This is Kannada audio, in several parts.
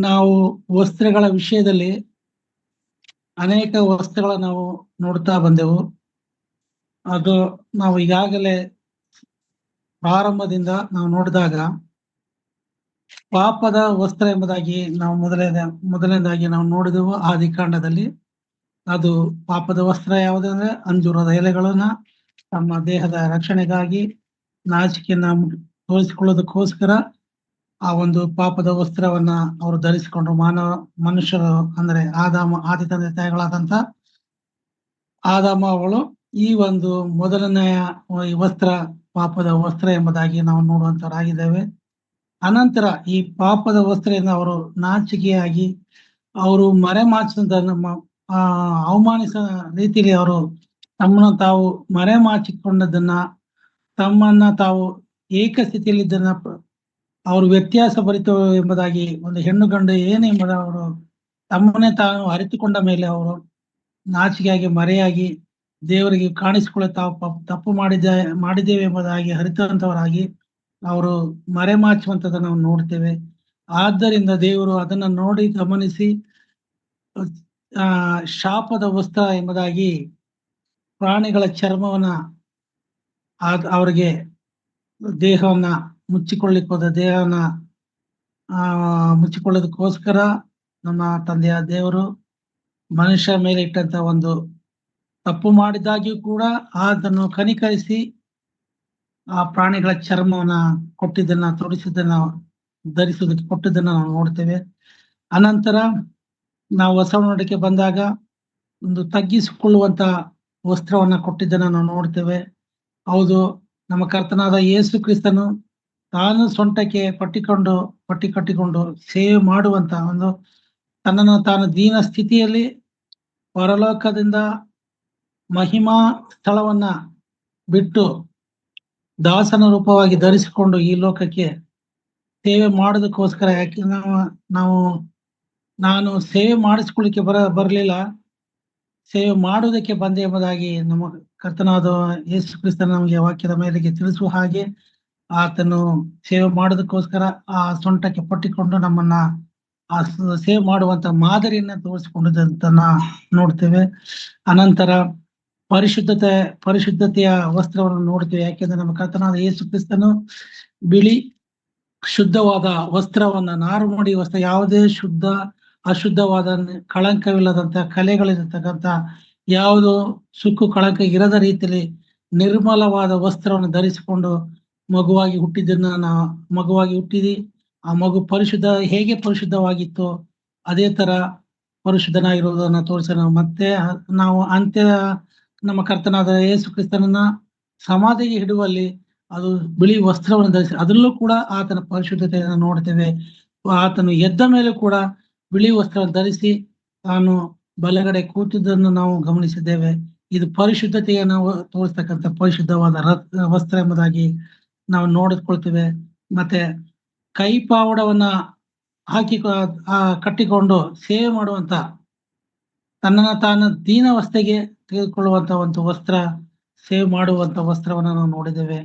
ನಾವು ವಸ್ತ್ರಗಳ ವಿಷಯದಲ್ಲಿ ಅನೇಕ ವಸ್ತ್ರಗಳ ನಾವು ನೋಡ್ತಾ ಬಂದೆವು. ಅದು ನಾವು ಈಗಾಗಲೇ ಪ್ರಾರಂಭದಿಂದ ನಾವು ನೋಡಿದಾಗ ಪಾಪದ ವಸ್ತ್ರ ಎಂಬುದಾಗಿ ನಾವು ಮೊದಲನೇದಾಗಿ ನಾವು ನೋಡಿದೆವು ಆದಿಕಾಂಡದಲ್ಲಿ. ಅದು ಪಾಪದ ವಸ್ತ್ರ ಯಾವುದಂದ್ರೆ ಅಂಜೂರದ ಎಲೆಗಳನ್ನ ತಮ್ಮ ದೇಹದ ರಕ್ಷಣೆಗಾಗಿ ನಾಚಿಕೆಯನ್ನ ತೋರಿಸಿಕೊಳ್ಳೋದಕ್ಕೋಸ್ಕರ ಆ ಒಂದು ಪಾಪದ ವಸ್ತ್ರವನ್ನ ಅವರು ಧರಿಸಿಕೊಂಡ್ರು. ಮನುಷ್ಯರು ಅಂದ್ರೆ ಆದಿ ತಂದೆ ತಾಯಿಗಳಾದಂತ ಆದಾಮ ಅವಳು ಈ ಒಂದು ಮೊದಲನೆಯ ಈ ವಸ್ತ್ರ ಪಾಪದ ವಸ್ತ್ರ ಎಂಬುದಾಗಿ ನಾವು ನೋಡುವಂತವರಾಗಿದ್ದೇವೆ. ಅನಂತರ ಈ ಪಾಪದ ವಸ್ತ್ರದಿಂದ ಅವರು ನಾಚಿಕೆಯಾಗಿ ಅವರು ಮರೆಮಾಚಿದನ್ನ ಅವಮಾನಿಸ ರೀತಿಯಲ್ಲಿ ಅವರು ತಮ್ಮನ್ನು ತಾವು ಮರೆಮಾಚಿಕೊಂಡದನ್ನ ತಮ್ಮನ್ನ ತಾವು ಏಕಸ್ಥಿತಿಯಲ್ಲಿದ್ದನ್ನ ಅವರು ವ್ಯತ್ಯಾಸ ಭರಿತ ಎಂಬುದಾಗಿ ಒಂದು ಹೆಣ್ಣು ಗಂಡು ಏನೆಂಬುದು ಅವರು ತಮ್ಮನ್ನೇ ತಾನು ಅರಿತುಕೊಂಡ ಮೇಲೆ ಅವರು ನಾಚಿಕೆಯಾಗಿ ಮರೆಯಾಗಿ ದೇವರಿಗೆ ಕಾಣಿಸಿಕೊಳ್ಳ ತಾವು ತಪ್ಪು ಮಾಡಿದ್ದೇವೆ ಎಂಬುದಾಗಿ ಅರಿತಂತವರಾಗಿ ಅವರು ಮರೆಮಾಚುವಂಥದ್ದನ್ನು ನಾವು ನೋಡ್ತೇವೆ. ಆದ್ದರಿಂದ ದೇವರು ಅದನ್ನ ನೋಡಿ ಗಮನಿಸಿ ಶಾಪದ ವಸ್ತ್ರ ಎಂಬುದಾಗಿ ಪ್ರಾಣಿಗಳ ಚರ್ಮವನ್ನ ಅವ್ರಿಗೆ ದೇಹವನ್ನ ಮುಚ್ಚಿಕೊಳ್ಳಿಕ್ಕೋದ ದೇಹವನ್ನ ಮುಚ್ಚಿಕೊಳ್ಳೋದಕ್ಕೋಸ್ಕರ ನಮ್ಮ ತಂದೆಯ ದೇವರು ಮನುಷ್ಯ ಮೇಲೆ ಇಟ್ಟಂತ ಒಂದು ತಪ್ಪು ಮಾಡಿದಾಗ್ಯೂ ಕೂಡ ಅದನ್ನು ಕನಿಕರಿಸಿ ಆ ಪ್ರಾಣಿಗಳ ಚರ್ಮವನ್ನ ಕೊಟ್ಟಿದ್ದನ್ನ ತೊಡಿಸಿದ್ದನ್ನ ಧರಿಸುವುದಕ್ಕೆ ಕೊಟ್ಟಿದ್ದನ್ನ ನಾವು ನೋಡ್ತೇವೆ. ಅನಂತರ ನಾವು ಹೊಸ ಒಡಂಬಡಿಕೆ ಬಂದಾಗ ಒಂದು ತಗ್ಗಿಸಿಕೊಳ್ಳುವಂತ ವಸ್ತ್ರವನ್ನ ಕೊಟ್ಟಿದ್ದನ್ನ ನಾವು ನೋಡ್ತೇವೆ. ಹೌದು, ನಮ್ಮ ಕರ್ತನಾದ ಯೇಸು ಕ್ರಿಸ್ತನು ತಾನು ಸೊಂಟಕ್ಕೆ ಪಟ್ಟಿ ಕಟ್ಟಿಕೊಂಡು ಸೇವೆ ಮಾಡುವಂತ ಒಂದು ತನ್ನನ್ನು ತಾನು ದೀನ ಸ್ಥಿತಿಯಲ್ಲಿ ಪರಲೋಕದಿಂದ ಮಹಿಮಾ ಸ್ಥಳವನ್ನ ಬಿಟ್ಟು ದಾಸನ ರೂಪವಾಗಿ ಧರಿಸಿಕೊಂಡು ಈ ಲೋಕಕ್ಕೆ ಸೇವೆ ಮಾಡೋದಕ್ಕೋಸ್ಕರ. ಯಾಕೆ ನಾನು ಸೇವೆ ಮಾಡಿಸ್ಕೊಳ್ಳಿಕ್ಕೆ ಬರಲಿಲ್ಲ, ಸೇವೆ ಮಾಡುವುದಕ್ಕೆ ಬಂದೆ ಎಂಬುದಾಗಿ ನಮ್ಮ ಕರ್ತನಾದ ಯೇಸು ಕ್ರಿಸ್ತನ ನಮಗೆ ವಾಕ್ಯದ ಮೇರೆಗೆ ತಿಳಿಸುವ ಹಾಗೆ ಆತನು ಸೇವೆ ಮಾಡೋದಕ್ಕೋಸ್ಕರ ಆ ಸೊಂಟಕ್ಕೆ ಪಟ್ಟಿಕೊಂಡು ನಮ್ಮನ್ನ ಆ ಸೇವೆ ಮಾಡುವಂತ ಮಾದರಿಯನ್ನ ತೋರಿಸಿಕೊಂಡದನ್ನ ನೋಡ್ತೇವೆ. ಅನಂತರ ಪರಿಶುದ್ಧತೆಯ ವಸ್ತ್ರವನ್ನು ನೋಡ್ತೇವೆ. ಯಾಕೆಂದ್ರೆ ನಮ್ಮ ಕರ್ತನಾದ ಯೇಸು ಕ್ರಿಸ್ತನು ಬಿಳಿ ಶುದ್ಧವಾದ ವಸ್ತ್ರವನ್ನ ನಾರುಮಡಿ ವಸ್ತ್ರ, ಯಾವುದೇ ಶುದ್ಧ ಅಶುದ್ಧವಾದ ಕಳಂಕವಿಲ್ಲದಂತ ಕಲೆಗಳಿರತಕ್ಕಂಥ ಯಾವುದು ಸುಕ್ಕು ಕಳಂಕ ಇರದ ರೀತಿಯಲ್ಲಿ ನಿರ್ಮಲವಾದ ವಸ್ತ್ರವನ್ನು ಧರಿಸಿಕೊಂಡು ಮಗುವಾಗಿ ಹುಟ್ಟಿದಿ. ಆ ಮಗು ಹೇಗೆ ಪರಿಶುದ್ಧವಾಗಿತ್ತು ಅದೇ ತರ ಪರಿಶುದ್ಧನಾಗಿರುವುದನ್ನ ತೋರಿಸೋಣ. ಮತ್ತೆ ನಾವು ನಮ್ಮ ಕರ್ತನಾದ ಯೇಸು ಕ್ರಿಸ್ತನನ್ನ ಸಮಾಧಿಗೆ ಇಡುವಲ್ಲಿ ಅದು ಬಿಳಿ ವಸ್ತ್ರವನ್ನು ಧರಿಸಿ ಅದರಲ್ಲೂ ಕೂಡ ಆತನ ಪರಿಶುದ್ಧತೆಯನ್ನು ನೋಡ್ತೇವೆ. ಆತನು ಎದ್ದ ಮೇಲೆ ಕೂಡ ಬಿಳಿ ವಸ್ತ್ರವನ್ನು ಧರಿಸಿ ತಾನು ಬಲಗಡೆ ಕೂತಿದ್ದನ್ನು ನಾವು ಗಮನಿಸಿದ್ದೇವೆ. ಇದು ಪರಿಶುದ್ಧತೆಯನ್ನು ತೋರಿಸ್ತಕ್ಕಂಥ ಪರಿಶುದ್ಧವಾದ ವಸ್ತ್ರ ಎಂಬುದಾಗಿ ನಾವು ನೋಡಿಕೊಳ್ತೇವೆ. ಮತ್ತೆ ಕೈಪಾವಡವನ್ನ ಕಟ್ಟಿಕೊಂಡು ಸೇವೆ ಮಾಡುವಂತ ತನ್ನನ್ನು ತಾನು ದೀನಾವಸ್ಥೆಗೆ ತೆಗೆದುಕೊಳ್ಳುವಂತ ಒಂದು ವಸ್ತ್ರ, ಸೇವೆ ಮಾಡುವಂತ ವಸ್ತ್ರವನ್ನ ನಾವು ನೋಡಿದ್ದೇವೆ.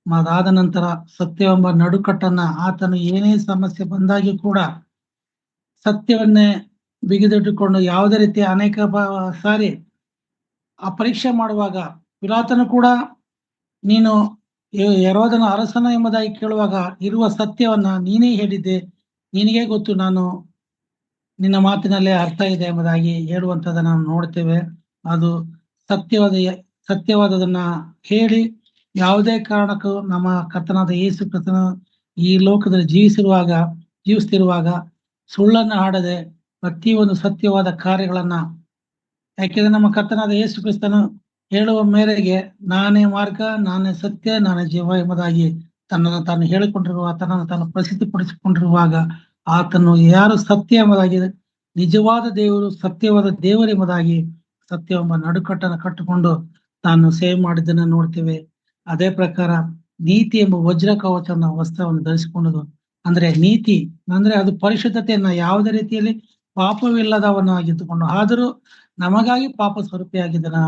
ಅದಾದ ನಂತರ ಸತ್ಯವೆಂಬ ನಡುಕಟ್ಟನ್ನ ಆತನು ಏನೇ ಸಮಸ್ಯೆ ಬಂದಾಗಿ ಕೂಡ ಸತ್ಯವನ್ನೇ ಬಿಗಿದಿಟ್ಟುಕೊಂಡು ಯಾವುದೇ ರೀತಿಯ ಅನೇಕ ಸಾರಿ ಆ ಪರೀಕ್ಷೆ ಮಾಡುವಾಗ ಪಿಲಾತನು ಕೂಡ ನೀನು ಹೆರೋದನ ಅರಸನ ಎಂಬುದಾಗಿ ಕೇಳುವಾಗ ಇರುವ ಸತ್ಯವನ್ನ ನೀನೇ ಹೇಳಿದ್ದೆ, ನಿನಗೆ ಗೊತ್ತು, ನಾನು ನಿನ್ನ ಮಾತಿನಲ್ಲೇ ಅರ್ಥ ಇದೆ ಎಂಬುದಾಗಿ ಹೇಳುವಂಥದ್ದನ್ನ ನಾವು ನೋಡ್ತೇವೆ. ಅದು ಸತ್ಯವಾದದನ್ನ ಹೇಳಿ ಯಾವುದೇ ಕಾರಣಕ್ಕೂ ನಮ್ಮ ಕರ್ತನಾದ ಯೇಸು ಕ್ರಿಸ್ತನು ಈ ಲೋಕದಲ್ಲಿ ಜೀವಿಸ್ತಿರುವಾಗ ಸುಳ್ಳನ್ನ ಆಡದೆ ಪ್ರತಿಯೊಂದು ಸತ್ಯವಾದ ಕಾರ್ಯಗಳನ್ನ, ಯಾಕೆಂದ್ರೆ ನಮ್ಮ ಕರ್ತನಾದ ಯೇಸು ಕ್ರಿಸ್ತನು ಹೇಳುವ ಮೇರೆಗೆ ನಾನೇ ಮಾರ್ಗ, ನಾನೇ ಸತ್ಯ, ನಾನೇ ಜೀವ ಎಂಬುದಾಗಿ ತನ್ನನ್ನು ತಾನು ಪ್ರಸಿದ್ಧಿಪಡಿಸಿಕೊಂಡಿರುವಾಗ ಆತನು ಯಾರು ಸತ್ಯ ಎಂಬುದಾಗಿ ನಿಜವಾದ ದೇವರು, ಸತ್ಯವಾದ ದೇವರು ಎಂಬುದಾಗಿ ಸತ್ಯವೆಂಬ ನಡುಕಟ್ಟನ್ನು ಕಟ್ಟಿಕೊಂಡು ತಾನು ಸೇವೆ ಮಾಡಿದ್ದನ್ನ ನೋಡ್ತೇವೆ. ಅದೇ ಪ್ರಕಾರ ನೀತಿ ಎಂಬ ವಜ್ರ ಕವಚನ ವಸ್ತ್ರವನ್ನು ಧರಿಸಿಕೊಂಡದು ಅಂದ್ರೆ ನೀತಿ ಅಂದ್ರೆ ಅದು ಪರಿಶುದ್ಧತೆಯನ್ನ ಯಾವುದೇ ರೀತಿಯಲ್ಲಿ ಪಾಪವಿಲ್ಲದವನಾಗಿದ್ದುಕೊಂಡು ಆದರೂ ನಮಗಾಗಿ ಪಾಪ ಸ್ವರೂಪಿಯಾಗಿದ್ದನ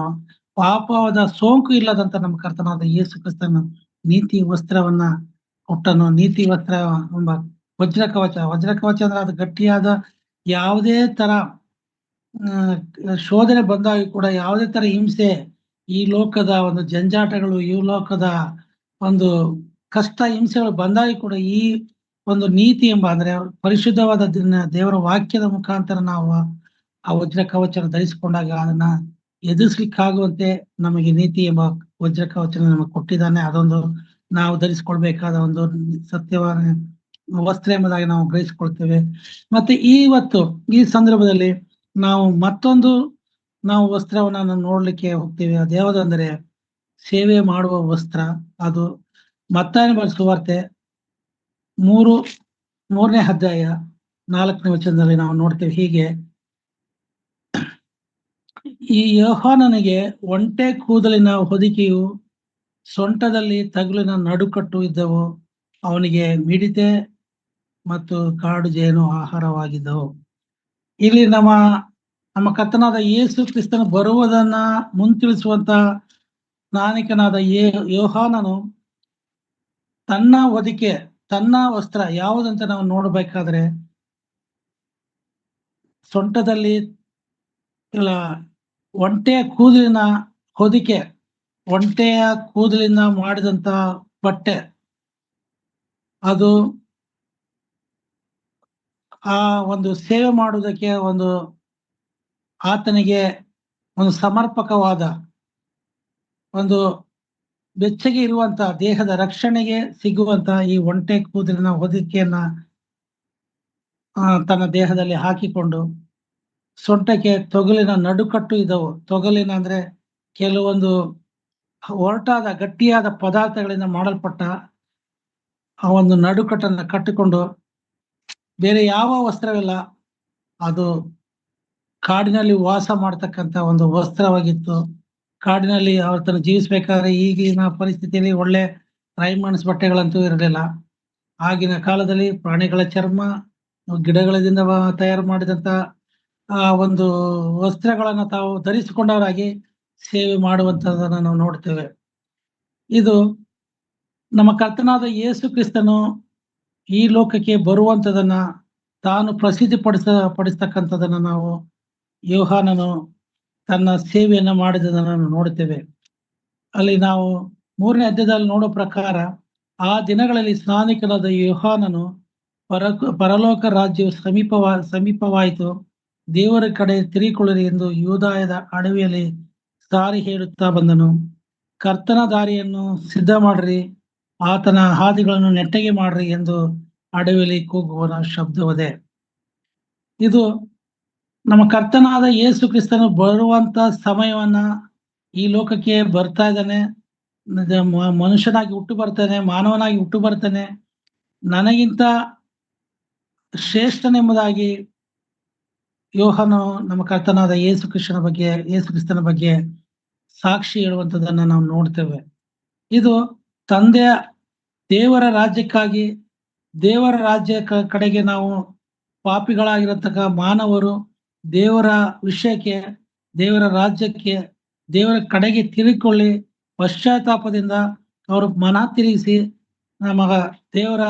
ಪಾಪವಾದ ಸೋಂಕು ಇಲ್ಲದಂತ ನಮ್ಮ ಕರ್ತನಾದ ಯೇಸು ಕ್ರಿಸ್ತನ ನೀತಿ ವಸ್ತ್ರವನ್ನ ಕೊಟ್ಟನು. ನೀತಿ ವಸ್ತ್ರ ಎಂಬ ವಜ್ರ ಕವಚ. ವಜ್ರ ಕವಚ ಅಂದ್ರೆ ಅದು ಗಟ್ಟಿಯಾದ, ಯಾವುದೇ ತರ ಶೋಧನೆ ಬಂದಾಗ ಕೂಡ, ಯಾವುದೇ ತರ ಹಿಂಸೆ, ಈ ಲೋಕದ ಒಂದು ಜಂಜಾಟಗಳು, ಈ ಲೋಕದ ಒಂದು ಕಷ್ಟ ಹಿಂಸೆಗಳು ಬಂದಾಗ ಕೂಡ ಈ ಒಂದು ನೀತಿ ಎಂಬ, ಅಂದ್ರೆ ಪರಿಶುದ್ಧವಾದ ದೇವರ ವಾಕ್ಯದ ಮುಖಾಂತರ ನಾವು ಆ ವಜ್ರ ಕವಚನ ಧರಿಸಿಕೊಂಡಾಗ ಅದನ್ನ ಎದುರಿಸ್ಲಿಕ್ಕಾಗುವಂತೆ ನಮಗೆ ನೀತಿ ಎಂಬ ವಜ್ರ ಕವಚನ ನಮಗೆ ಕೊಟ್ಟಿದ್ದಾನೆ. ಅದೊಂದು ನಾವು ಧರಿಸಿಕೊಳ್ಬೇಕಾದ ಒಂದು ಸತ್ಯವಾದ ವಸ್ತ್ರ ಎಂಬುದಾಗಿ ನಾವು ಗ್ರಹಿಸಿಕೊಳ್ತೇವೆ. ಮತ್ತೆ ಇವತ್ತು ಈ ಸಂದರ್ಭದಲ್ಲಿ ನಾವು ಮತ್ತೊಂದು ವಸ್ತ್ರವನ್ನ ನೋಡ್ಲಿಕ್ಕೆ ಹೋಗ್ತೇವೆ. ಅದ್ಯಾವುದಂದ್ರೆ ಸೇವೆ ಮಾಡುವ ವಸ್ತ್ರ. ಅದು ಮತ್ತಾಯನ ಬರೆದ ಸುವಾರ್ತೆ 3ನೇ ಅಧ್ಯಾಯ 4ನೇ ವಚನದಲ್ಲಿ ನಾವು ನೋಡ್ತೇವೆ ಹೀಗೆ: ಈ ಯೋಹಾನನಿಗೆ ಒಂಟೆ ಕೂದಲಿನ ಹೊದಿಕೆಯು, ಸೊಂಟದಲ್ಲಿ ತಗುಲಿನ ನಡುಕಟ್ಟು ಇದ್ದವು. ಅವನಿಗೆ ಮಿಡಿತೆ ಮತ್ತು ಕಾಡು ಜೇನು ಆಹಾರವಾಗಿದ್ದವು. ಇಲ್ಲಿ ನಮ್ಮ ಕರ್ತನಾದ ಯೇಸು ಕ್ರಿಸ್ತನು ಬರುವುದನ್ನ ಮುಂತಿಳಿಸುವಂತ ಸ್ನಾನಿಕನಾದ ಯೋಹಾನನು ತನ್ನ ಹೊದಿಕೆ, ತನ್ನ ವಸ್ತ್ರ ಯಾವುದಂತ ನಾವು ನೋಡ್ಬೇಕಾದ್ರೆ, ಸೊಂಟದಲ್ಲಿ ಒಂಟೆಯ ಕೂದಲಿನ ಹೊದಿಕೆ, ಒಂಟೆಯ ಕೂದಲಿನ ಮಾಡಿದಂತ ಬಟ್ಟೆ. ಅದು ಆ ಒಂದು ಸೇವೆ ಮಾಡುವುದಕ್ಕೆ ಒಂದು ಆತನಿಗೆ ಒಂದು ಸಮರ್ಪಕವಾದ, ಒಂದು ಬೆಚ್ಚಗೆ ಇರುವಂತ, ದೇಹದ ರಕ್ಷಣೆಗೆ ಸಿಗುವಂತ ಈ ಒಂಟೆ ಕೂದಲಿನ ಹೊದಿಕೆಯನ್ನ ತನ್ನ ದೇಹದಲ್ಲಿ ಹಾಕಿಕೊಂಡು, ಸೊಂಟಕ್ಕೆ ತೊಗಲಿನ ನಡುಕಟ್ಟು ಇದ್ದವು. ತೊಗಲಿನ ಅಂದ್ರೆ ಕೆಲವೊಂದು ಒರಟಾದ ಗಟ್ಟಿಯಾದ ಪದಾರ್ಥಗಳಿಂದ ಮಾಡಲ್ಪಟ್ಟ ಆ ಒಂದು ನಡುಕಟ್ಟನ್ನ ಕಟ್ಟಿಕೊಂಡು, ಬೇರೆ ಯಾವ ವಸ್ತ್ರವಿಲ್ಲ, ಅದು ಕಾಡಿನಲ್ಲಿ ವಾಸ ಮಾಡ್ತಕ್ಕಂಥ ಒಂದು ವಸ್ತ್ರವಾಗಿತ್ತು. ಕಾಡಿನಲ್ಲಿ ತನ್ನ ಜೀವಿಸ್ಬೇಕಾದ್ರೆ ಈಗಿನ ಪರಿಸ್ಥಿತಿಯಲ್ಲಿ ಒಳ್ಳೆ ರೈಮಂಡ್ಸ್ ಬಟ್ಟೆಗಳಂತೂ ಇರಲಿಲ್ಲ. ಆಗಿನ ಕಾಲದಲ್ಲಿ ಪ್ರಾಣಿಗಳ ಚರ್ಮ, ಗಿಡಗಳಿಂದ ತಯಾರು ಮಾಡಿದಂತ ಆ ಒಂದು ವಸ್ತ್ರಗಳನ್ನ ತಾವು ಧರಿಸಿಕೊಂಡವರಾಗಿ ಸೇವೆ ಮಾಡುವಂತದನ್ನ ನಾವು ನೋಡ್ತೇವೆ. ಇದು ನಮ್ಮ ಕರ್ತನಾದ ಯೇಸು ಕ್ರಿಸ್ತನು ಈ ಲೋಕಕ್ಕೆ ಬರುವಂತದನ್ನ ತಾನು ಪಡಿಸ್ತಕ್ಕಂಥದನ್ನ ನಾವು ಯೋಹಾನನು ತನ್ನ ಸೇವೆಯನ್ನ ಮಾಡಿದದನ್ನ ನಾವು ನೋಡುತ್ತೇವೆ. ಅಲ್ಲಿ ನಾವು 3ನೇ ಅಧ್ಯಾಯದಲ್ಲಿ ನೋಡೋ ಪ್ರಕಾರ, ಆ ದಿನಗಳಲ್ಲಿ ಸ್ನಾನಿಕನಾದ ಯೋಹಾನನು ಪರಲೋಕ ರಾಜ್ಯವು ಸಮೀಪವಾಯಿತು, ದೇವರ ಕಡೆ ತಿರುಗಿಕೊಳ್ಳಿರಿ ಎಂದು ಯೂದಾಯದ ಅಡವಿಯಲ್ಲಿ ಸಾರಿ ಹೇಳುತ್ತಾ ಬಂದನು. ಕರ್ತನ ದಾರಿಯನ್ನು ಸಿದ್ಧ ಮಾಡ್ರಿ, ಆತನ ಹಾದಿಗಳನ್ನು ನೆಟ್ಟಗೆ ಮಾಡ್ರಿ ಎಂದು ಅಡವಿಯಲ್ಲಿ ಕೂಗುವನ ಶಬ್ದವದೆ. ಇದು ನಮ್ಮ ಕರ್ತನಾದ ಯೇಸು ಕ್ರಿಸ್ತನು ಬರುವಂತ ಸಮಯವನ್ನ, ಈ ಲೋಕಕ್ಕೆ ಬರ್ತಾ ಇದ್ದಾನೆ, ಮನುಷ್ಯನಾಗಿ ಹುಟ್ಟು ಬರ್ತಾನೆ, ಮಾನವನಾಗಿ ಹುಟ್ಟು ಬರ್ತಾನೆ, ನನಗಿಂತ ಶ್ರೇಷ್ಠನೆಂಬುದಾಗಿ ಯೋಹಾನನು ನಮ್ಮ ಕರ್ತನಾದ ಯೇಸು ಕ್ರಿಸ್ತನ ಬಗ್ಗೆ ಸಾಕ್ಷಿ ಹೇಳುವಂಥದ್ದನ್ನ ನಾವು ನೋಡ್ತೇವೆ. ಇದು ತಂದೆಯ ದೇವರ ರಾಜ್ಯಕ್ಕಾಗಿ, ದೇವರ ರಾಜ್ಯ ಕಡೆಗೆ ನಾವು ಪಾಪಿಗಳಾಗಿರತಕ್ಕ ಮಾನವರು ದೇವರ ವಿಷಯಕ್ಕೆ, ದೇವರ ರಾಜ್ಯಕ್ಕೆ, ದೇವರ ಕಡೆಗೆ ತಿರುಗಿಕೊಳ್ಳಿ, ಪಶ್ಚಾತ್ತಾಪದಿಂದ ಅವರು ಮನ ತಿರುಗಿಸಿ ನಮಗ ದೇವರ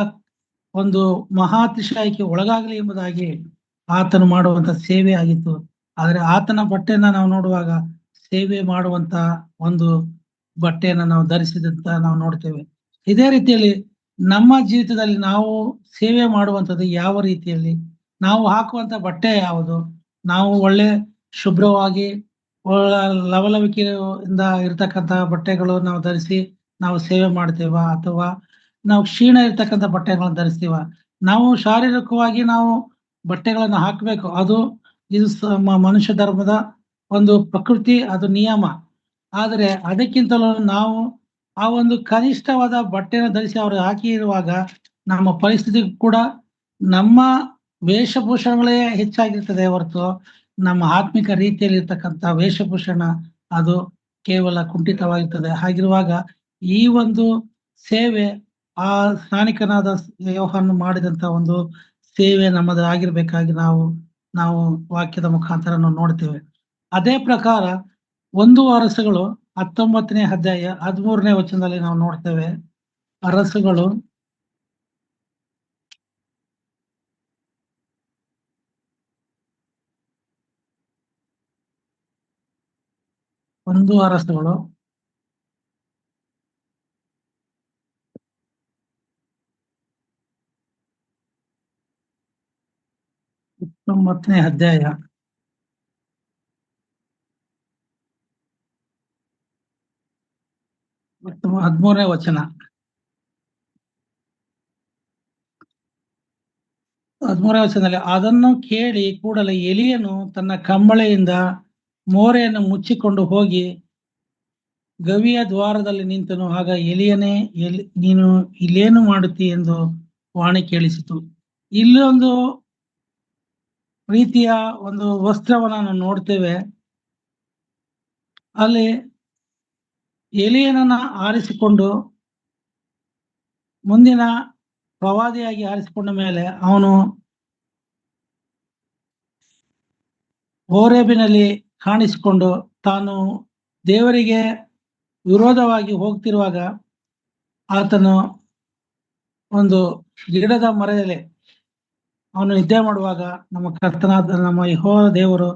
ಒಂದು ಮಹಾತಿಶಯಕ್ಕೆ ಒಳಗಾಗಲಿ ಎಂಬುದಾಗಿ ಆತನು ಮಾಡುವಂತ ಸೇವೆ ಆಗಿತ್ತು. ಆದ್ರೆ ಆತನ ಬಟ್ಟೆಯನ್ನ ನಾವು ನೋಡುವಾಗ ಸೇವೆ ಮಾಡುವಂತ ಒಂದು ಬಟ್ಟೆಯನ್ನ ನಾವು ಧರಿಸಿದಂತ ನಾವು ನೋಡ್ತೇವೆ. ಇದೇ ರೀತಿಯಲ್ಲಿ ನಮ್ಮ ಜೀವಿತದಲ್ಲಿ ನಾವು ಸೇವೆ ಮಾಡುವಂಥದ್ದು ಯಾವ ರೀತಿಯಲ್ಲಿ, ನಾವು ಹಾಕುವಂತ ಬಟ್ಟೆ ಯಾವುದು, ನಾವು ಒಳ್ಳೆ ಶುಭ್ರವಾಗಿ ಲವಲವಿಕೆಯಿಂದ ಇರ್ತಕ್ಕಂಥ ಬಟ್ಟೆಗಳು ನಾವು ಧರಿಸಿ ನಾವು ಸೇವೆ ಮಾಡ್ತೇವ, ಅಥವಾ ನಾವು ಕ್ಷೀಣ ಇರ್ತಕ್ಕಂಥ ಬಟ್ಟೆಗಳನ್ನು ಧರಿಸ್ತೀವ? ನಾವು ಶಾರೀರಿಕವಾಗಿ ನಾವು ಬಟ್ಟೆಗಳನ್ನು ಹಾಕಬೇಕು, ಅದು ಇದು ಮನುಷ್ಯ ಧರ್ಮದ ಒಂದು ಪ್ರಕೃತಿ, ಅದು ನಿಯಮ. ಆದರೆ ಅದಕ್ಕಿಂತಲೂ ನಾವು ಆ ಒಂದು ಕನಿಷ್ಠವಾದ ಬಟ್ಟೆನ ಧರಿಸಿ ಅವರು ಹಾಕಿ ಇರುವಾಗ ನಮ್ಮ ಪರಿಸ್ಥಿತಿ ಕೂಡ ನಮ್ಮ ವೇಷಭೂಷಣಗಳೇ ಹೆಚ್ಚಾಗಿರ್ತದೆ ಹೊರತು ನಮ್ಮ ಆತ್ಮಿಕ ರೀತಿಯಲ್ಲಿ ಇರ್ತಕ್ಕಂಥ ವೇಷಭೂಷಣ ಅದು ಕೇವಲ ಕುಂಠಿತವಾಗಿರ್ತದೆ. ಹಾಗಿರುವಾಗ ಈ ಒಂದು ಸೇವೆ, ಆ ಸ್ನಾನಿಕನಾದ ಯೋಹಾನನು ಮಾಡಿದಂತ ಒಂದು ಸೇವೆ ನಮ್ಮದು ಆಗಿರ್ಬೇಕಾಗಿ ನಾವು ವಾಕ್ಯದ ಮುಖಾಂತರ ನಾವು ನೋಡ್ತೇವೆ. ಅದೇ ಪ್ರಕಾರ 1 ಅರಸುಗಳು 19ನೇ ಅಧ್ಯಾಯ 13ನೇ ವಚನದಲ್ಲಿ ನಾವು ನೋಡ್ತೇವೆ. ಅರಸುಗಳು ಒಂದು ಅರಸುಗಳು 19ನೇ ಅಧ್ಯಾಯ 13ನೇ ವಚನ. 13ನೇ ವಚನದಲ್ಲಿ ಅದನ್ನು ಕೇಳಿ ಕೂಡಲೇ ಎಲಿಯನು ತನ್ನ ಕಂಬಳೆಯಿಂದ ಮೋರೆಯನ್ನು ಮುಚ್ಚಿಕೊಂಡು ಹೋಗಿ ಗವಿಯ ದ್ವಾರದಲ್ಲಿ ನಿಂತನು. ಆಗ ಎಲಿಯನೇ, ನೀನು ಇಲ್ಲೇನು ಮಾಡುತ್ತಿ ಎಂದು ವಾಣಿ ಕೇಳಿಸಿತು. ಇಲ್ಲೊಂದು ರೀತಿಯ ಒಂದು ವಸ್ತ್ರವನ್ನು ನಾವು ನೋಡ್ತೇವೆ. ಅಲ್ಲಿ ಎಲಿಯನನ್ನ ಆರಿಸಿಕೊಂಡು ಮುಂದಿನ ಪ್ರವಾದಿಯಾಗಿ ಆರಿಸಿಕೊಂಡ ಮೇಲೆ ಅವನು ಹೋರೇಬಿನಲ್ಲಿ ಕಾಣಿಸಿಕೊಂಡು ತಾನು ದೇವರಿಗೆ ವಿರೋಧವಾಗಿ ಹೋಗ್ತಿರುವಾಗ ಆತನು ಒಂದು ಗಿಡದ ಮರದಲ್ಲಿ ಅವನು ನಿದ್ದೆ ಮಾಡುವಾಗ ನಮ್ಮ ಕರ್ತನಾದ ನಮ್ಮ ಯೆಹೋವ ದೇವರು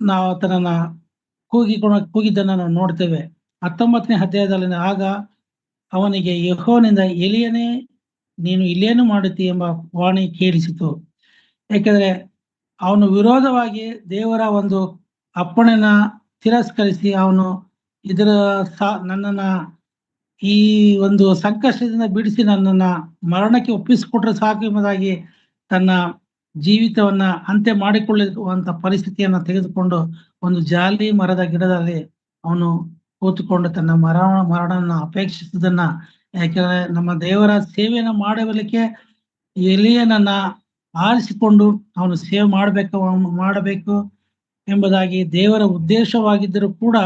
ನಾವು ಆತನನ್ನ ಕೂಗಿದ್ದನ್ನು ನಾವು ನೋಡ್ತೇವೆ. 19ನೇ ಅಧ್ಯಾಯದಲ್ಲಿ ಆಗ ಅವನಿಗೆ ಯೆಹೋವನಿಂದ ಎಲಿಯನೇ, ನೀನು ಇಲ್ಲೇನು ಮಾಡುತ್ತಿ ಎಂಬ ವಾಣಿ ಕೇಳಿಸಿತು. ಯಾಕೆಂದ್ರೆ ಅವನು ವಿರೋಧವಾಗಿ ದೇವರ ಒಂದು ಅಪ್ಪಣೆನ ತಿರಸ್ಕರಿಸಿ ಅವನು ನನ್ನನ್ನ ಈ ಒಂದು ಸಂಕಷ್ಟದಿಂದ ಬಿಡಿಸಿ ನನ್ನನ್ನ ಮರಣಕ್ಕೆ ಒಪ್ಪಿಸಿಕೊಟ್ರೆ ಸಾಕು ಎಂಬುದಾಗಿ ತನ್ನ ಜೀವಿತವನ್ನ ಅಂತ್ಯ ಮಾಡಿಕೊಳ್ಳುವಂತ ಪರಿಸ್ಥಿತಿಯನ್ನ ತೆಗೆದುಕೊಂಡು ಒಂದು ಜಾಲಿ ಮರದ ಗಿಡದಲ್ಲಿ ಅವನು ಕೂತುಕೊಂಡು ತನ್ನ ಮರಣವನ್ನು ಅಪೇಕ್ಷಿಸಿದನ್ನ, ಯಾಕೆಂದ್ರೆ ನಮ್ಮ ದೇವರ ಸೇವೆಯನ್ನ ಮಾಡಲಿಕ್ಕೆ ಎಲಿಯನನ್ನ ಆರಿಸಿಕೊಂಡು ಅವನು ಸೇವೆ ಮಾಡಬೇಕು ಎಂಬುದಾಗಿ ದೇವರ ಉದ್ದೇಶವಾಗಿದ್ದರೂ ಕೂಡ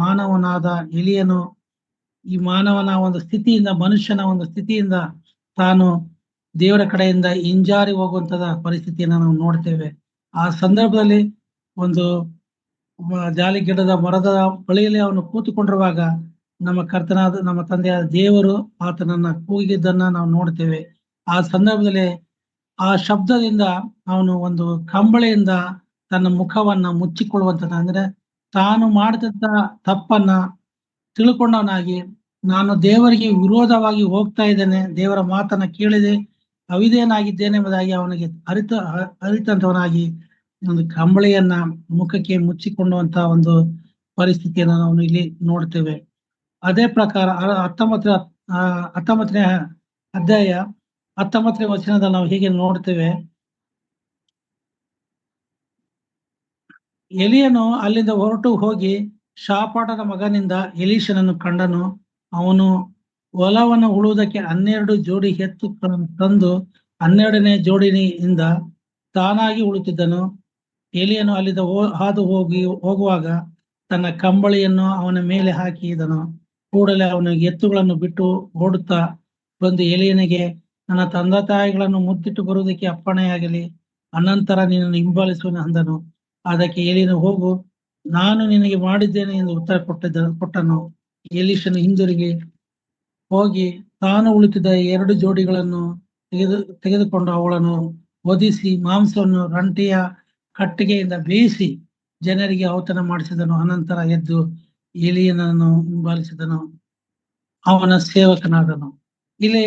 ಮಾನವನಾದ ಎಲಿಯನು ಈ ಮಾನವನ ಒಂದು ಸ್ಥಿತಿಯಿಂದ, ಮನುಷ್ಯನ ಒಂದು ಸ್ಥಿತಿಯಿಂದ ತಾನು ದೇವರ ಕಡೆಯಿಂದ ಹಿಂಜಾರಿ ಹೋಗುವಂತದ ಪರಿಸ್ಥಿತಿಯನ್ನು ನಾವು ನೋಡ್ತೇವೆ. ಆ ಸಂದರ್ಭದಲ್ಲಿ ಒಂದು ಜಾಲಿ ಗಿಡದ ಮರದ ಬಳಿಯಲ್ಲಿ ಅವನು ಕೂತುಕೊಂಡಿರುವಾಗ ನಮ್ಮ ಕರ್ತನಾದ ನಮ್ಮ ತಂದೆಯಾದ ದೇವರು ಆತನನ್ನ ಕೂಗಿದ್ದನ್ನ ನಾವು ನೋಡ್ತೇವೆ. ಆ ಸಂದರ್ಭದಲ್ಲಿ ಆ ಶಬ್ದದಿಂದ ಅವನು ಒಂದು ಕಂಬಳಿಯಿಂದ ತನ್ನ ಮುಖವನ್ನ ಮುಚ್ಚಿಕೊಳ್ಳುವಂಥದ್ದು, ಅಂದ್ರೆ ತಾನು ಮಾಡಿದಂತ ತಪ್ಪನ್ನ ತಿಳ್ಕೊಂಡವನಾಗಿ ನಾನು ದೇವರಿಗೆ ವಿರೋಧವಾಗಿ ಹೋಗ್ತಾ ಇದ್ದೇನೆ, ದೇವರ ಮಾತನ್ನ ಕೇಳಿದೆ ಅವಿಧೇಯನಾಗಿದ್ದೇನೆ ಎಂಬುದಾಗಿ ಅವನಿಗೆ ಅರಿತಂತವನಾಗಿ ಒಂದು ಕಂಬಳಿಯನ್ನ ಮುಖಕ್ಕೆ ಮುಚ್ಚಿಕೊಳ್ಳುವಂತ ಒಂದು ಪರಿಸ್ಥಿತಿಯನ್ನು ನಾವು ಇಲ್ಲಿ ನೋಡ್ತೇವೆ. ಅದೇ ಪ್ರಕಾರ 19ನೇ ಅಧ್ಯಾಯ 19ನೇ ವಚನದಲ್ಲಿ ನಾವು ಹೀಗೆ ನೋಡ್ತೇವೆ. ಎಲಿಯನು ಅಲ್ಲಿಂದ ಹೊರಟು ಹೋಗಿ ಶಾಪಾಟನ ಮಗನಿಂದ ಎಲೀಷನನ್ನು ಕಂಡನು. ಅವನು ಹೊಲವನ್ನು ಉಳುವುದಕ್ಕೆ 12 ಜೋಡಿ ಎತ್ತು ತಂದು 12ನೇ ಜೋಡಿಯಿಂದ ತಾನಾಗಿ ಉಳುತ್ತಿದ್ದನು. ಎಲಿಯನು ಅಲ್ಲಿಂದ ಹಾದು ಹೋಗುವಾಗ ತನ್ನ ಕಂಬಳಿಯನ್ನು ಅವನ ಮೇಲೆ ಹಾಕಿದನು. ಕೂಡಲೇ ಅವನು ಎತ್ತುಗಳನ್ನು ಬಿಟ್ಟು ಓಡುತ್ತಾ ಬಂದು ಎಲಿಯನಿಗೆ, ನನ್ನ ತಂದೆ ತಾಯಿಗಳನ್ನು ಮುದ್ದಿಟ್ಟು ಬರುವುದಕ್ಕೆ ಅಪ್ಪಣೆಯಾಗಲಿ, ಅನಂತರ ನಿನ್ನನ್ನು ಹಿಂಬಾಲಿಸುವನು ಅಂದನು. ಅದಕ್ಕೆ ಎಲಿಯನು, ಹೋಗು, ನಾನು ನಿನಗೆ ಮಾಡಿದ್ದೇನೆ ಎಂದು ಉತ್ತರ ಕೊಟ್ಟನು. ಎಲೀಷನು ಹಿಂದಿರುಗಿ ಹೋಗಿ ತಾನು ಉಳಿತಿದ್ದ 2 ಜೋಡಿಗಳನ್ನು ತೆಗೆದುಕೊಂಡು ಅವುಗಳನ್ನು ವಧಿಸಿ ಮಾಂಸವನ್ನು ರಂಟೆಯ ಕಟ್ಟಿಗೆಯಿಂದ ಬೇಯಿಸಿ ಜನರಿಗೆ ಔತಣ ಮಾಡಿಸಿದನು. ಅನಂತರ ಎದ್ದು ಎಲಿಯನನ್ನು ಹಿಂಬಾಲಿಸಿದನು, ಅವನ ಸೇವಕನಾದನು. ಇಲ್ಲಿ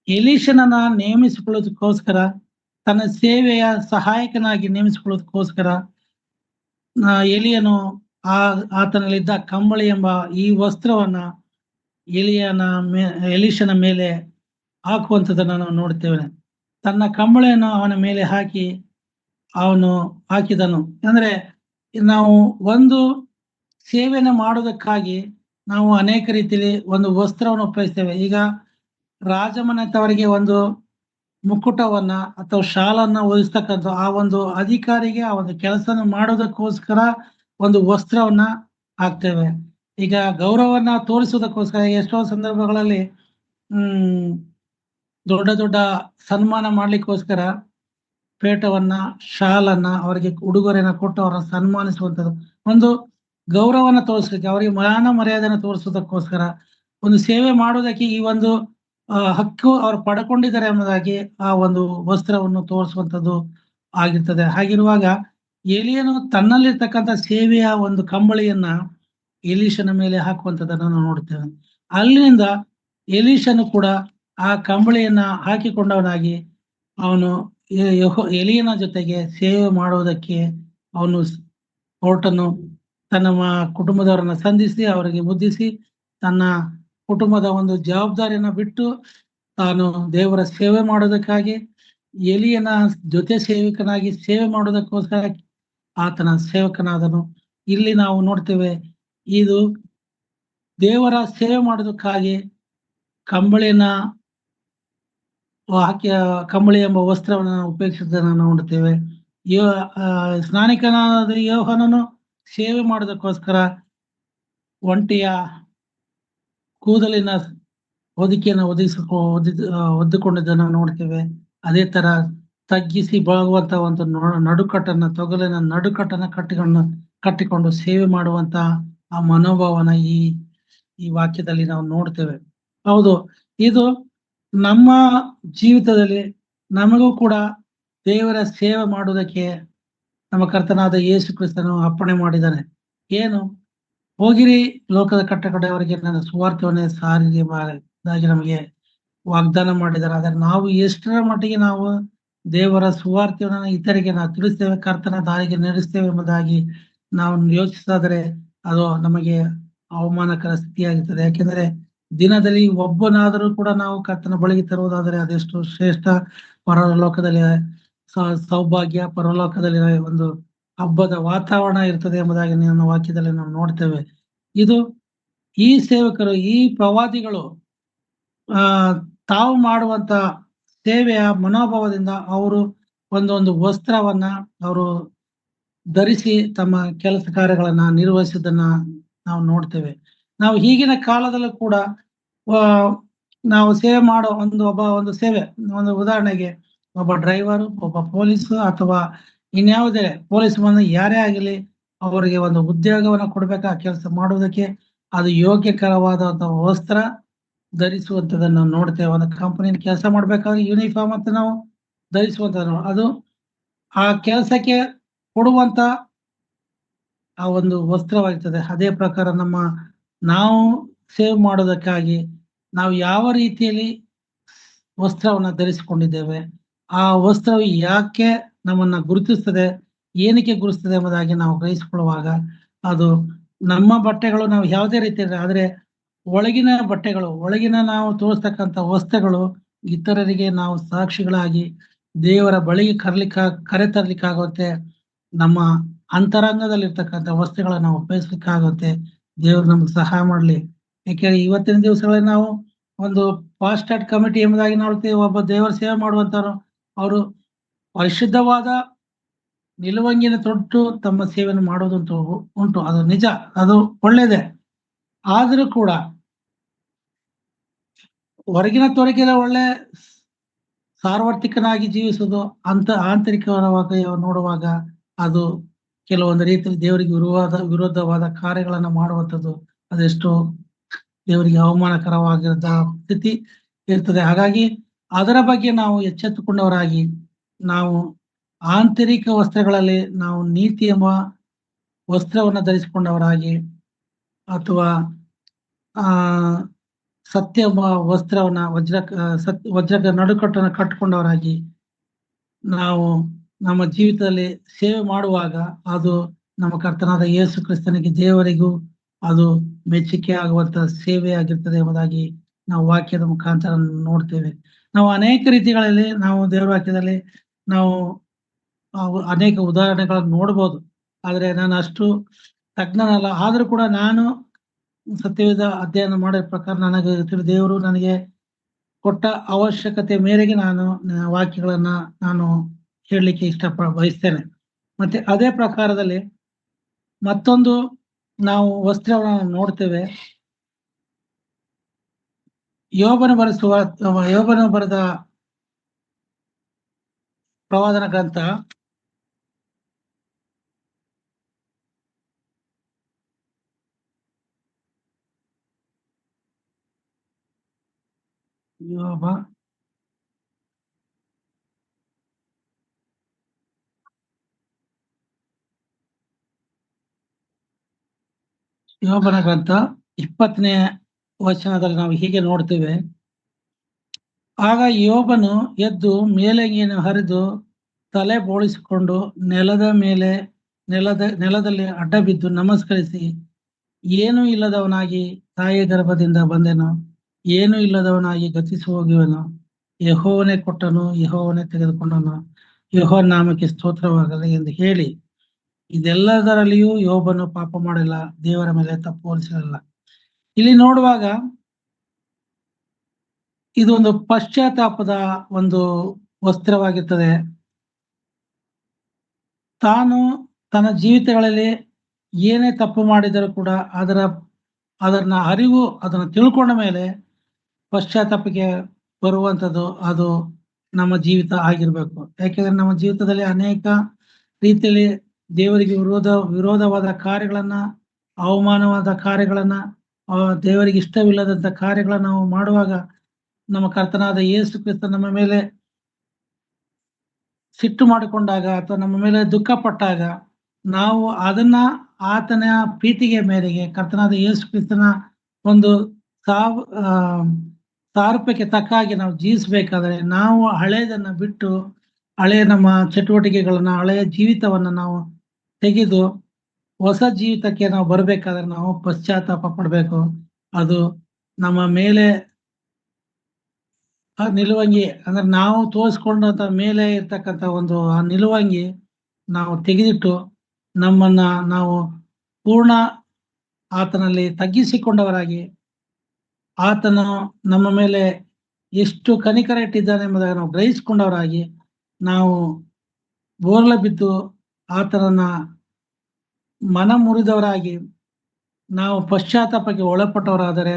ಎಲೀಷನನ್ನ ನೇಮಿಸಿಕೊಳ್ಳೋದಕ್ಕೋಸ್ಕರ, ತನ್ನ ಸೇವೆಯ ಸಹಾಯಕನಾಗಿ ನೇಮಿಸಿಕೊಳ್ಳೋದಕ್ಕೋಸ್ಕರ ಎಲಿಯನು ಆತನಲ್ಲಿದ್ದ ಕಂಬಳಿ ಎಂಬ ಈ ವಸ್ತ್ರವನ್ನ ಎಲೀಷನ ಮೇಲೆ ಹಾಕುವಂಥದ್ದನ್ನು ನಾವು ನೋಡ್ತೇವೆ. ತನ್ನ ಕಂಬಳಿಯನ್ನು ಅವನ ಮೇಲೆ ಅವನು ಹಾಕಿದನು. ಅಂದ್ರೆ ನಾವು ಒಂದು ಸೇವೆಯನ್ನು ಮಾಡೋದಕ್ಕಾಗಿ ನಾವು ಅನೇಕ ರೀತಿಯಲ್ಲಿ ಒಂದು ವಸ್ತ್ರವನ್ನು ಉಪಯೋಗಿಸ್ತೇವೆ. ಈಗ ರಾಜಮನೆತವರಿಗೆ ಒಂದು ಮುಕುಟವನ್ನ ಅಥವಾ ಶಾಲನ್ನ ಒದಿಸ್ತಕ್ಕಂಥ ಆ ಒಂದು ಅಧಿಕಾರಿಗೆ ಆ ಒಂದು ಕೆಲಸನ ಮಾಡೋದಕ್ಕೋಸ್ಕರ ಒಂದು ವಸ್ತ್ರವನ್ನ ಹಾಕ್ತೇವೆ. ಈಗ ಗೌರವವನ್ನ ತೋರಿಸೋದಕ್ಕೋಸ್ಕರ ಎಷ್ಟೋ ಸಂದರ್ಭಗಳಲ್ಲಿ ದೊಡ್ಡ ದೊಡ್ಡ ಸನ್ಮಾನ ಮಾಡ್ಲಿಕ್ಕೋಸ್ಕರ ಪೇಟವನ್ನ, ಶಾಲನ್ನ, ಅವರಿಗೆ ಉಡುಗೊರೆನ ಕೊಟ್ಟು ಅವರನ್ನ ಸನ್ಮಾನಿಸುವಂಥದ್ದು, ಒಂದು ಗೌರವನ ತೋರಿಸ್ಲಿಕ್ಕೆ, ಅವರಿಗೆ ಮಾನ ಮರ್ಯಾದೆನ ತೋರಿಸೋದಕ್ಕೋಸ್ಕರ, ಒಂದು ಸೇವೆ ಮಾಡೋದಕ್ಕೆ ಈ ಒಂದು ಹಕ್ಕು ಅವರು ಪಡ್ಕೊಂಡಿದ್ದಾರೆ ಎಂಬುದಾಗಿ ಆ ಒಂದು ವಸ್ತ್ರವನ್ನು ತೋರಿಸುವಂಥದ್ದು ಆಗಿರ್ತದೆ. ಹಾಗಿರುವಾಗ ಎಲಿಯನು ತನ್ನಲ್ಲಿರ್ತಕ್ಕಂಥ ಸೇವೆಯ ಒಂದು ಕಂಬಳಿಯನ್ನ ಎಲೀಷನ ಮೇಲೆ ಹಾಕುವಂಥದ್ದನ್ನು ನಾವು ನೋಡ್ತೇವೆ. ಅಲ್ಲಿಂದ ಎಲೀಷನು ಕೂಡ ಆ ಕಂಬಳಿಯನ್ನ ಹಾಕಿಕೊಂಡವನಾಗಿ ಅವನು ಎಲಿಯನ ಜೊತೆಗೆ ಸೇವೆ ಮಾಡುವುದಕ್ಕೆ ಅವನು ಹೊರಟನು. ತನ್ನ ಕುಟುಂಬದವರನ್ನ ಸಂಧಿಸಿ ಅವರಿಗೆ ಮುದ್ದಿಸಿ ತನ್ನ ಕುಟುಂಬದ ಒಂದು ಜವಾಬ್ದಾರಿಯನ್ನ ಬಿಟ್ಟು ತಾನು ದೇವರ ಸೇವೆ ಮಾಡೋದಕ್ಕಾಗಿ ಎಲಿಯನ ಜೊತೆ ಸೇವಕನಾಗಿ ಸೇವೆ ಮಾಡೋದಕ್ಕೋಸ್ಕರ ಆತನ ಸೇವಕನಾದನು. ಇಲ್ಲಿ ನಾವು ನೋಡ್ತೇವೆ, ಇದು ದೇವರ ಸೇವೆ ಮಾಡೋದಕ್ಕಾಗಿ ಕಂಬಳಿಯನ್ನ ಹಾಕಿ ಕಂಬಳಿ ಎಂಬ ವಸ್ತ್ರವನ್ನು ಉಪಯೋಗಿಸಿದ್ದನ್ನು ನೋಡುತ್ತೇವೆ. ಸ್ನಾನಿಕನಾದ ಯೋಹಾನನು ಸೇವೆ ಮಾಡೋದಕ್ಕೋಸ್ಕರ ಒಂಟಿಯ ಕೂದಲಿನ ಹೊದಿಕೆಯನ್ನು ಒದ್ದುಕೊಂಡಿದ್ದನ್ನು ನೋಡ್ತೇವೆ. ಅದೇ ತರ ತಗ್ಗಿಸಿ ಬಾಗುವಂತ ಒಂದು ನಡುಕಟ್ಟನ್ನ ತೊಗಲಿನ ನಡುಕಟ್ಟನ್ನ ಕಟ್ಟಿಕೊಂಡು ಸೇವೆ ಮಾಡುವಂತ ಆ ಮನೋಭಾವನ ಈ ವಾಕ್ಯದಲ್ಲಿ ನಾವು ನೋಡ್ತೇವೆ. ಹೌದು, ಇದು ನಮ್ಮ ಜೀವಿತದಲ್ಲಿ ನಮಗೂ ಕೂಡ ದೇವರ ಸೇವೆ ಮಾಡುವುದಕ್ಕೆ ನಮ್ಮ ಕರ್ತನಾದ ಯೇಸು ಕ್ರಿಸ್ತನು ಅಪ್ಪಣೆ ಮಾಡಿದ್ದಾನೆ. ಏನು? ಹೋಗಿರಿ, ಲೋಕದ ಕಟ್ಟಕಡೆಯವರೆಗೆ ನನ್ನ ಸುವಾರ್ತೆಯನ್ನೇ ಸಾರಿಗೆ ನಮಗೆ ವಾಗ್ದಾನ ಮಾಡಿದ್ದಾರೆ. ಆದರೆ ನಾವು ಎಷ್ಟರ ಮಟ್ಟಿಗೆ ನಾವು ದೇವರ ಸುವಾರ್ತೆಯನ್ನು ಇತರಿಗೆ ನಾವು ತಿಳಿಸ್ತೇವೆ, ಕರ್ತನ ದಾರಿಗೆ ನಡೆಸ್ತೇವೆ ಎಂಬುದಾಗಿ ನಾವು ಯೋಚಿಸಿದರೆ ಅದು ನಮಗೆ ಅವಮಾನಕರ ಸ್ಥಿತಿಯಾಗುತ್ತದೆ. ಯಾಕೆಂದ್ರೆ ದಿನದಲ್ಲಿ ಒಬ್ಬನಾದರೂ ಕೂಡ ನಾವು ಕರ್ತನ ಬಳಿಗೆ ತರುವುದಾದರೆ ಅದೆಷ್ಟು ಶ್ರೇಷ್ಠ, ಪರಲೋಕದಲ್ಲಿ ಸೌಭಾಗ್ಯ, ಪರಲೋಕದಲ್ಲಿ ಒಂದು ಹಬ್ಬದ ವಾತಾವರಣ ಇರ್ತದೆ ಎಂಬುದಾಗಿ ನನ್ನ ವಾಕ್ಯದಲ್ಲಿ ನಾವು ನೋಡ್ತೇವೆ. ಇದು ಈ ಸೇವಕರು, ಈ ಪ್ರವಾದಿಗಳು ತಾವು ಮಾಡುವಂತ ಸೇವೆಯ ಮನೋಭಾವದಿಂದ ಅವರು ಒಂದೊಂದು ವಸ್ತ್ರವನ್ನ ಅವರು ಧರಿಸಿ ತಮ್ಮ ಕೆಲಸ ಕಾರ್ಯಗಳನ್ನ ನಿರ್ವಹಿಸಿದ್ದನ್ನ ನಾವು ನೋಡ್ತೇವೆ. ನಾವು ಈಗಿನ ಕಾಲದಲ್ಲೂ ಕೂಡ ನಾವು ಸೇವೆ ಮಾಡೋ ಒಂದು ಸೇವೆ, ಒಂದು ಉದಾಹರಣೆಗೆ ಒಬ್ಬ ಡ್ರೈವರು, ಒಬ್ಬ ಪೊಲೀಸು ಅಥವಾ ಇನ್ಯಾವುದೇ ಪೊಲೀಸ್ ಬಂದು ಯಾರೇ ಆಗಲಿ ಅವರಿಗೆ ಒಂದು ಉದ್ಯೋಗವನ್ನು ಕೊಡ್ಬೇಕು, ಆ ಕೆಲಸ ಮಾಡುವುದಕ್ಕೆ ಅದು ಯೋಗ್ಯಕರವಾದಂತಹ ವಸ್ತ್ರ ಧರಿಸುವಂಥದ್ದನ್ನು ನಾವು ನೋಡ್ತೇವೆ. ಒಂದು ಕಂಪನಿಯಲ್ಲಿ ಕೆಲಸ ಮಾಡ್ಬೇಕಾದ್ರೆ ಯೂನಿಫಾರ್ಮ್ ಅಂತ ನಾವು ಧರಿಸುವಂಥದ್ದು, ಅದು ಆ ಕೆಲಸಕ್ಕೆ ಕೊಡುವಂತ ಆ ಒಂದು ವಸ್ತ್ರವಾಗಿರ್ತದೆ. ಅದೇ ಪ್ರಕಾರ ನಾವು ಸೇವ್ ಮಾಡೋದಕ್ಕಾಗಿ ನಾವು ಯಾವ ರೀತಿಯಲ್ಲಿ ವಸ್ತ್ರವನ್ನ ಧರಿಸಿಕೊಂಡಿದ್ದೇವೆ, ಆ ವಸ್ತ್ರವು ಯಾಕೆ ನಮ್ಮನ್ನ ಗುರುತಿಸ್ತದೆ, ಏನಕ್ಕೆ ಗುರುತಿಸ್ತದೆ ಎಂಬುದಾಗಿ ನಾವು ಗ್ರಹಿಸಿಕೊಳ್ಳುವಾಗ ಅದು ನಮ್ಮ ಬಟ್ಟೆಗಳು ನಾವು ಯಾವುದೇ ರೀತಿಯಲ್ಲಿ, ಆದ್ರೆ ಒಳಗಿನ ಬಟ್ಟೆಗಳು, ಒಳಗಿನ ನಾವು ತೋರಿಸ್ತಕ್ಕಂಥ ವಸ್ತ್ರಗಳು ಇತರರಿಗೆ ನಾವು ಸಾಕ್ಷಿಗಳಾಗಿ ದೇವರ ಬಳಿಗೆ ಕರೆ ತರ್ಲಿಕ್ಕಾಗುತ್ತೆ. ನಮ್ಮ ಅಂತರಂಗದಲ್ಲಿರ್ತಕ್ಕಂಥ ವಸ್ತುಗಳನ್ನ ನಾವು ಉಪಯೋಗಿಸ್ಲಿಕ್ಕಾಗುತ್ತೆ. ದೇವರು ನಮ್ಗೆ ಸಹಾಯ ಮಾಡ್ಲಿ. ಯಾಕೆಂದ್ರೆ ಇವತ್ತಿನ ದಿವಸಗಳಲ್ಲಿ ನಾವು ಒಂದು ಫಾಸ್ಟ್ ಕಮಿಟಿ ಎಂಬುದಾಗಿ ನೋಡ್ತೀವಿ. ಒಬ್ಬ ದೇವರ ಸೇವೆ ಮಾಡುವಂತವ್ರು ಅವರು ಪರಿಶುದ್ಧವಾದ ನಿಲುವಂಗಿನ ತೊಟ್ಟು ತಮ್ಮ ಸೇವೆಯನ್ನು ಮಾಡೋದಂತೂ ಉಂಟು. ಅದು ನಿಜ, ಅದು ಒಳ್ಳೇದೇ. ಆದ್ರೂ ಕೂಡ ಹೊರಗಿನ ತೊರಗಿನ ಒಳ್ಳೆ ಸಾರ್ವತ್ರಿಕನಾಗಿ ಜೀವಿಸುವುದು ಆಂತರಿಕವಾಗಿ ನೋಡುವಾಗ ಅದು ಕೆಲವೊಂದು ರೀತಿಯಲ್ಲಿ ದೇವರಿಗೆ ವಿರೋಧವಾದ ಕಾರ್ಯಗಳನ್ನು ಮಾಡುವಂಥದ್ದು, ಅದೆಷ್ಟು ದೇವರಿಗೆ ಅವಮಾನಕರವಾಗಿದ್ದ ಸ್ಥಿತಿ ಇರ್ತದೆ. ಹಾಗಾಗಿ ಅದರ ಬಗ್ಗೆ ನಾವು ಎಚ್ಚೆತ್ತುಕೊಂಡವರಾಗಿ ನಾವು ಆಂತರಿಕ ವಸ್ತ್ರಗಳಲ್ಲಿ ನಾವು ನೀತಿ ಎಂಬ ವಸ್ತ್ರವನ್ನು ಧರಿಸಿಕೊಂಡವರಾಗಿ ಅಥವಾ ಸತ್ಯ ಎಂಬ ವಸ್ತ್ರವನ್ನ ವಜ್ರ ನಡುಕಟ್ಟನ್ನು ಕಟ್ಟಿಕೊಂಡವರಾಗಿ ನಾವು ನಮ್ಮ ಜೀವಿತದಲ್ಲಿ ಸೇವೆ ಮಾಡುವಾಗ ಅದು ನಮ್ಮ ಕರ್ತನಾದ ಯೇಸು ಕ್ರಿಸ್ತನಿಗೆ, ದೇವರಿಗೂ ಅದು ಮೆಚ್ಚುಗೆ ಆಗುವಂತ ಸೇವೆ ಆಗಿರ್ತದೆ ಎಂಬುದಾಗಿ ನಾವು ವಾಕ್ಯದ ಮುಖಾಂತರ ನೋಡ್ತೇವೆ. ನಾವು ಅನೇಕ ರೀತಿಗಳಲ್ಲಿ ನಾವು ದೇವರ ವಾಕ್ಯದಲ್ಲಿ ನಾವು ಅನೇಕ ಉದಾಹರಣೆಗಳನ್ನು ನೋಡ್ಬೋದು. ಆದ್ರೆ ನಾನು ಅಷ್ಟು ತಜ್ಞನಲ್ಲ. ಆದ್ರೂ ಕೂಡ ನಾನು ಸತ್ಯವೇದ ಅಧ್ಯಯನ ಮಾಡಿದ ಪ್ರಕಾರ ನನಗೆ ದೇವರು ನನಗೆ ಕೊಟ್ಟ ಅವಶ್ಯಕತೆ ಮೇರೆಗೆ ನಾನು ವಾಕ್ಯಗಳನ್ನ ನಾನು ಹೇಳಲಿಕ್ಕೆ ಬಯಸ್ತೇನೆ. ಮತ್ತೆ ಅದೇ ಪ್ರಕಾರದಲ್ಲಿ ಮತ್ತೊಂದು ನಾವು ವಸ್ತ್ರವನ್ನು ನೋಡ್ತೇವೆ. ಯೋಬನು ಬರೆದ ಪ್ರವಾದನ ಗ್ರಂಥ ಯೋಬ ಯೋಬನ ಗ್ರಂಥ 20ನೇ ವಚನದಲ್ಲಿ ನಾವು ಹೀಗೆ ನೋಡ್ತೇವೆ. ಆಗ ಯೋಬನು ಎದ್ದು ಮೇಲಂಗಿಯನ್ನು ಹರಿದು ತಲೆ ಬೋಳಿಸಿಕೊಂಡು ನೆಲದಲ್ಲಿ ಅಡ್ಡ ಬಿದ್ದು ನಮಸ್ಕರಿಸಿ, ಏನೂ ಇಲ್ಲದವನಾಗಿ ತಾಯಿ ಗರ್ಭದಿಂದ ಬಂದೆನು, ಏನೂ ಇಲ್ಲದವನಾಗಿ ಗತಿಸಿ ಹೋಗುವೆನು. ಯೆಹೋವನೇ ಕೊಟ್ಟನು, ಯೆಹೋವನೇ ತೆಗೆದುಕೊಂಡನು, ಯೆಹೋವನ ನಾಮಕ್ಕೆ ಸ್ತೋತ್ರವಾಗಲಿ ಎಂದು ಹೇಳಿ, ಇದೆಲ್ಲದರಲ್ಲಿಯೂ ಯೋಬನು ಪಾಪ ಮಾಡಿಲ್ಲ, ದೇವರ ಮೇಲೆ ತಪ್ಪು ಹೊರಿಸಲಿಲ್ಲ. ಇಲ್ಲಿ ನೋಡುವಾಗ ಇದೊಂದು ಪಶ್ಚಾತ್ತಾಪದ ಒಂದು ವಸ್ತ್ರವಾಗಿರ್ತದೆ. ತಾನು ತನ್ನ ಜೀವಿತಗಳಲ್ಲಿ ಏನೇ ತಪ್ಪು ಮಾಡಿದರೂ ಕೂಡ ಅದನ್ನ ಅರಿವು, ಅದನ್ನು ತಿಳ್ಕೊಂಡ ಮೇಲೆ ಪಶ್ಚಾತ್ತಾಪಕ್ಕೆ ಬರುವಂಥದ್ದು ಅದು ನಮ್ಮ ಜೀವಿತ ಆಗಿರ್ಬೇಕು. ಯಾಕೆಂದ್ರೆ ನಮ್ಮ ಜೀವಿತದಲ್ಲಿ ಅನೇಕ ರೀತಿಯಲ್ಲಿ ದೇವರಿಗೆ ವಿರೋಧವಾದ ಕಾರ್ಯಗಳನ್ನ, ಅವಮಾನವಾದ ಕಾರ್ಯಗಳನ್ನ, ದೇವರಿಗೆ ಇಷ್ಟವಿಲ್ಲದಂತ ಕಾರ್ಯಗಳನ್ನ ನಾವು ಮಾಡುವಾಗ ನಮ್ಮ ಕರ್ತನಾದ ಯೇಸು ಕ್ರಿಸ್ತ ನಮ್ಮ ಮೇಲೆ ಸಿಟ್ಟು ಮಾಡಿಕೊಂಡಾಗ ಅಥವಾ ನಮ್ಮ ಮೇಲೆ ದುಃಖ ಪಟ್ಟಾಗ ನಾವು ಅದನ್ನ ಆತನ ಪ್ರೀತಿಗೆ ಮೇರೆಗೆ ಕರ್ತನಾದ ಯೇಸು ಕ್ರಿಸ್ತನ ಒಂದು ಸಾರೂಪ್ಯಕ್ಕೆ ತಕ್ಕ ಹಾಗೆ ನಾವು ಜೀವಿಸಬೇಕಾದ್ರೆ ನಾವು ಹಳೆಯದನ್ನ ಬಿಟ್ಟು ಹಳೆಯ ನಮ್ಮ ಚಟುವಟಿಕೆಗಳನ್ನ, ಹಳೆಯ ಜೀವಿತವನ್ನ ನಾವು ತೆಗೆದು ಹೊಸ ಜೀವಿತಕ್ಕೆ ನಾವು ಬರಬೇಕಾದ್ರೆ ನಾವು ಪಶ್ಚಾತ್ತಾಪ ಪಡಬೇಕು. ಅದು ನಮ್ಮ ಮೇಲೆ ಆ ನಿಲುವಂಗಿ ಅಂದ್ರೆ ನಾವು ತೋರಿಸ್ಕೊಂಡಂತ ಮೇಲೆ ಇರ್ತಕ್ಕಂಥ ಒಂದು ಆ ನಿಲುವಂಗಿ ನಾವು ತೆಗೆದಿಟ್ಟು ನಮ್ಮನ್ನ ನಾವು ಪೂರ್ಣ ಆತನಲ್ಲಿ ತಗ್ಗಿಸಿಕೊಂಡವರಾಗಿ, ಆತನು ನಮ್ಮ ಮೇಲೆ ಎಷ್ಟು ಕನಿಕರ ಇಟ್ಟಿದ್ದಾನೆ ಎಂಬುದಾಗಿ ನಾವು ಗ್ರಹಿಸಿಕೊಂಡವರಾಗಿ ನಾವು ಬೋರ್ಲ ಬಿದ್ದು ಆತನನ್ನ ಮನ ಮುರಿದವರಾಗಿ ನಾವು ಪಶ್ಚಾತ್ತಾಪಕ್ಕೆ ಒಳಪಟ್ಟವರಾದರೆ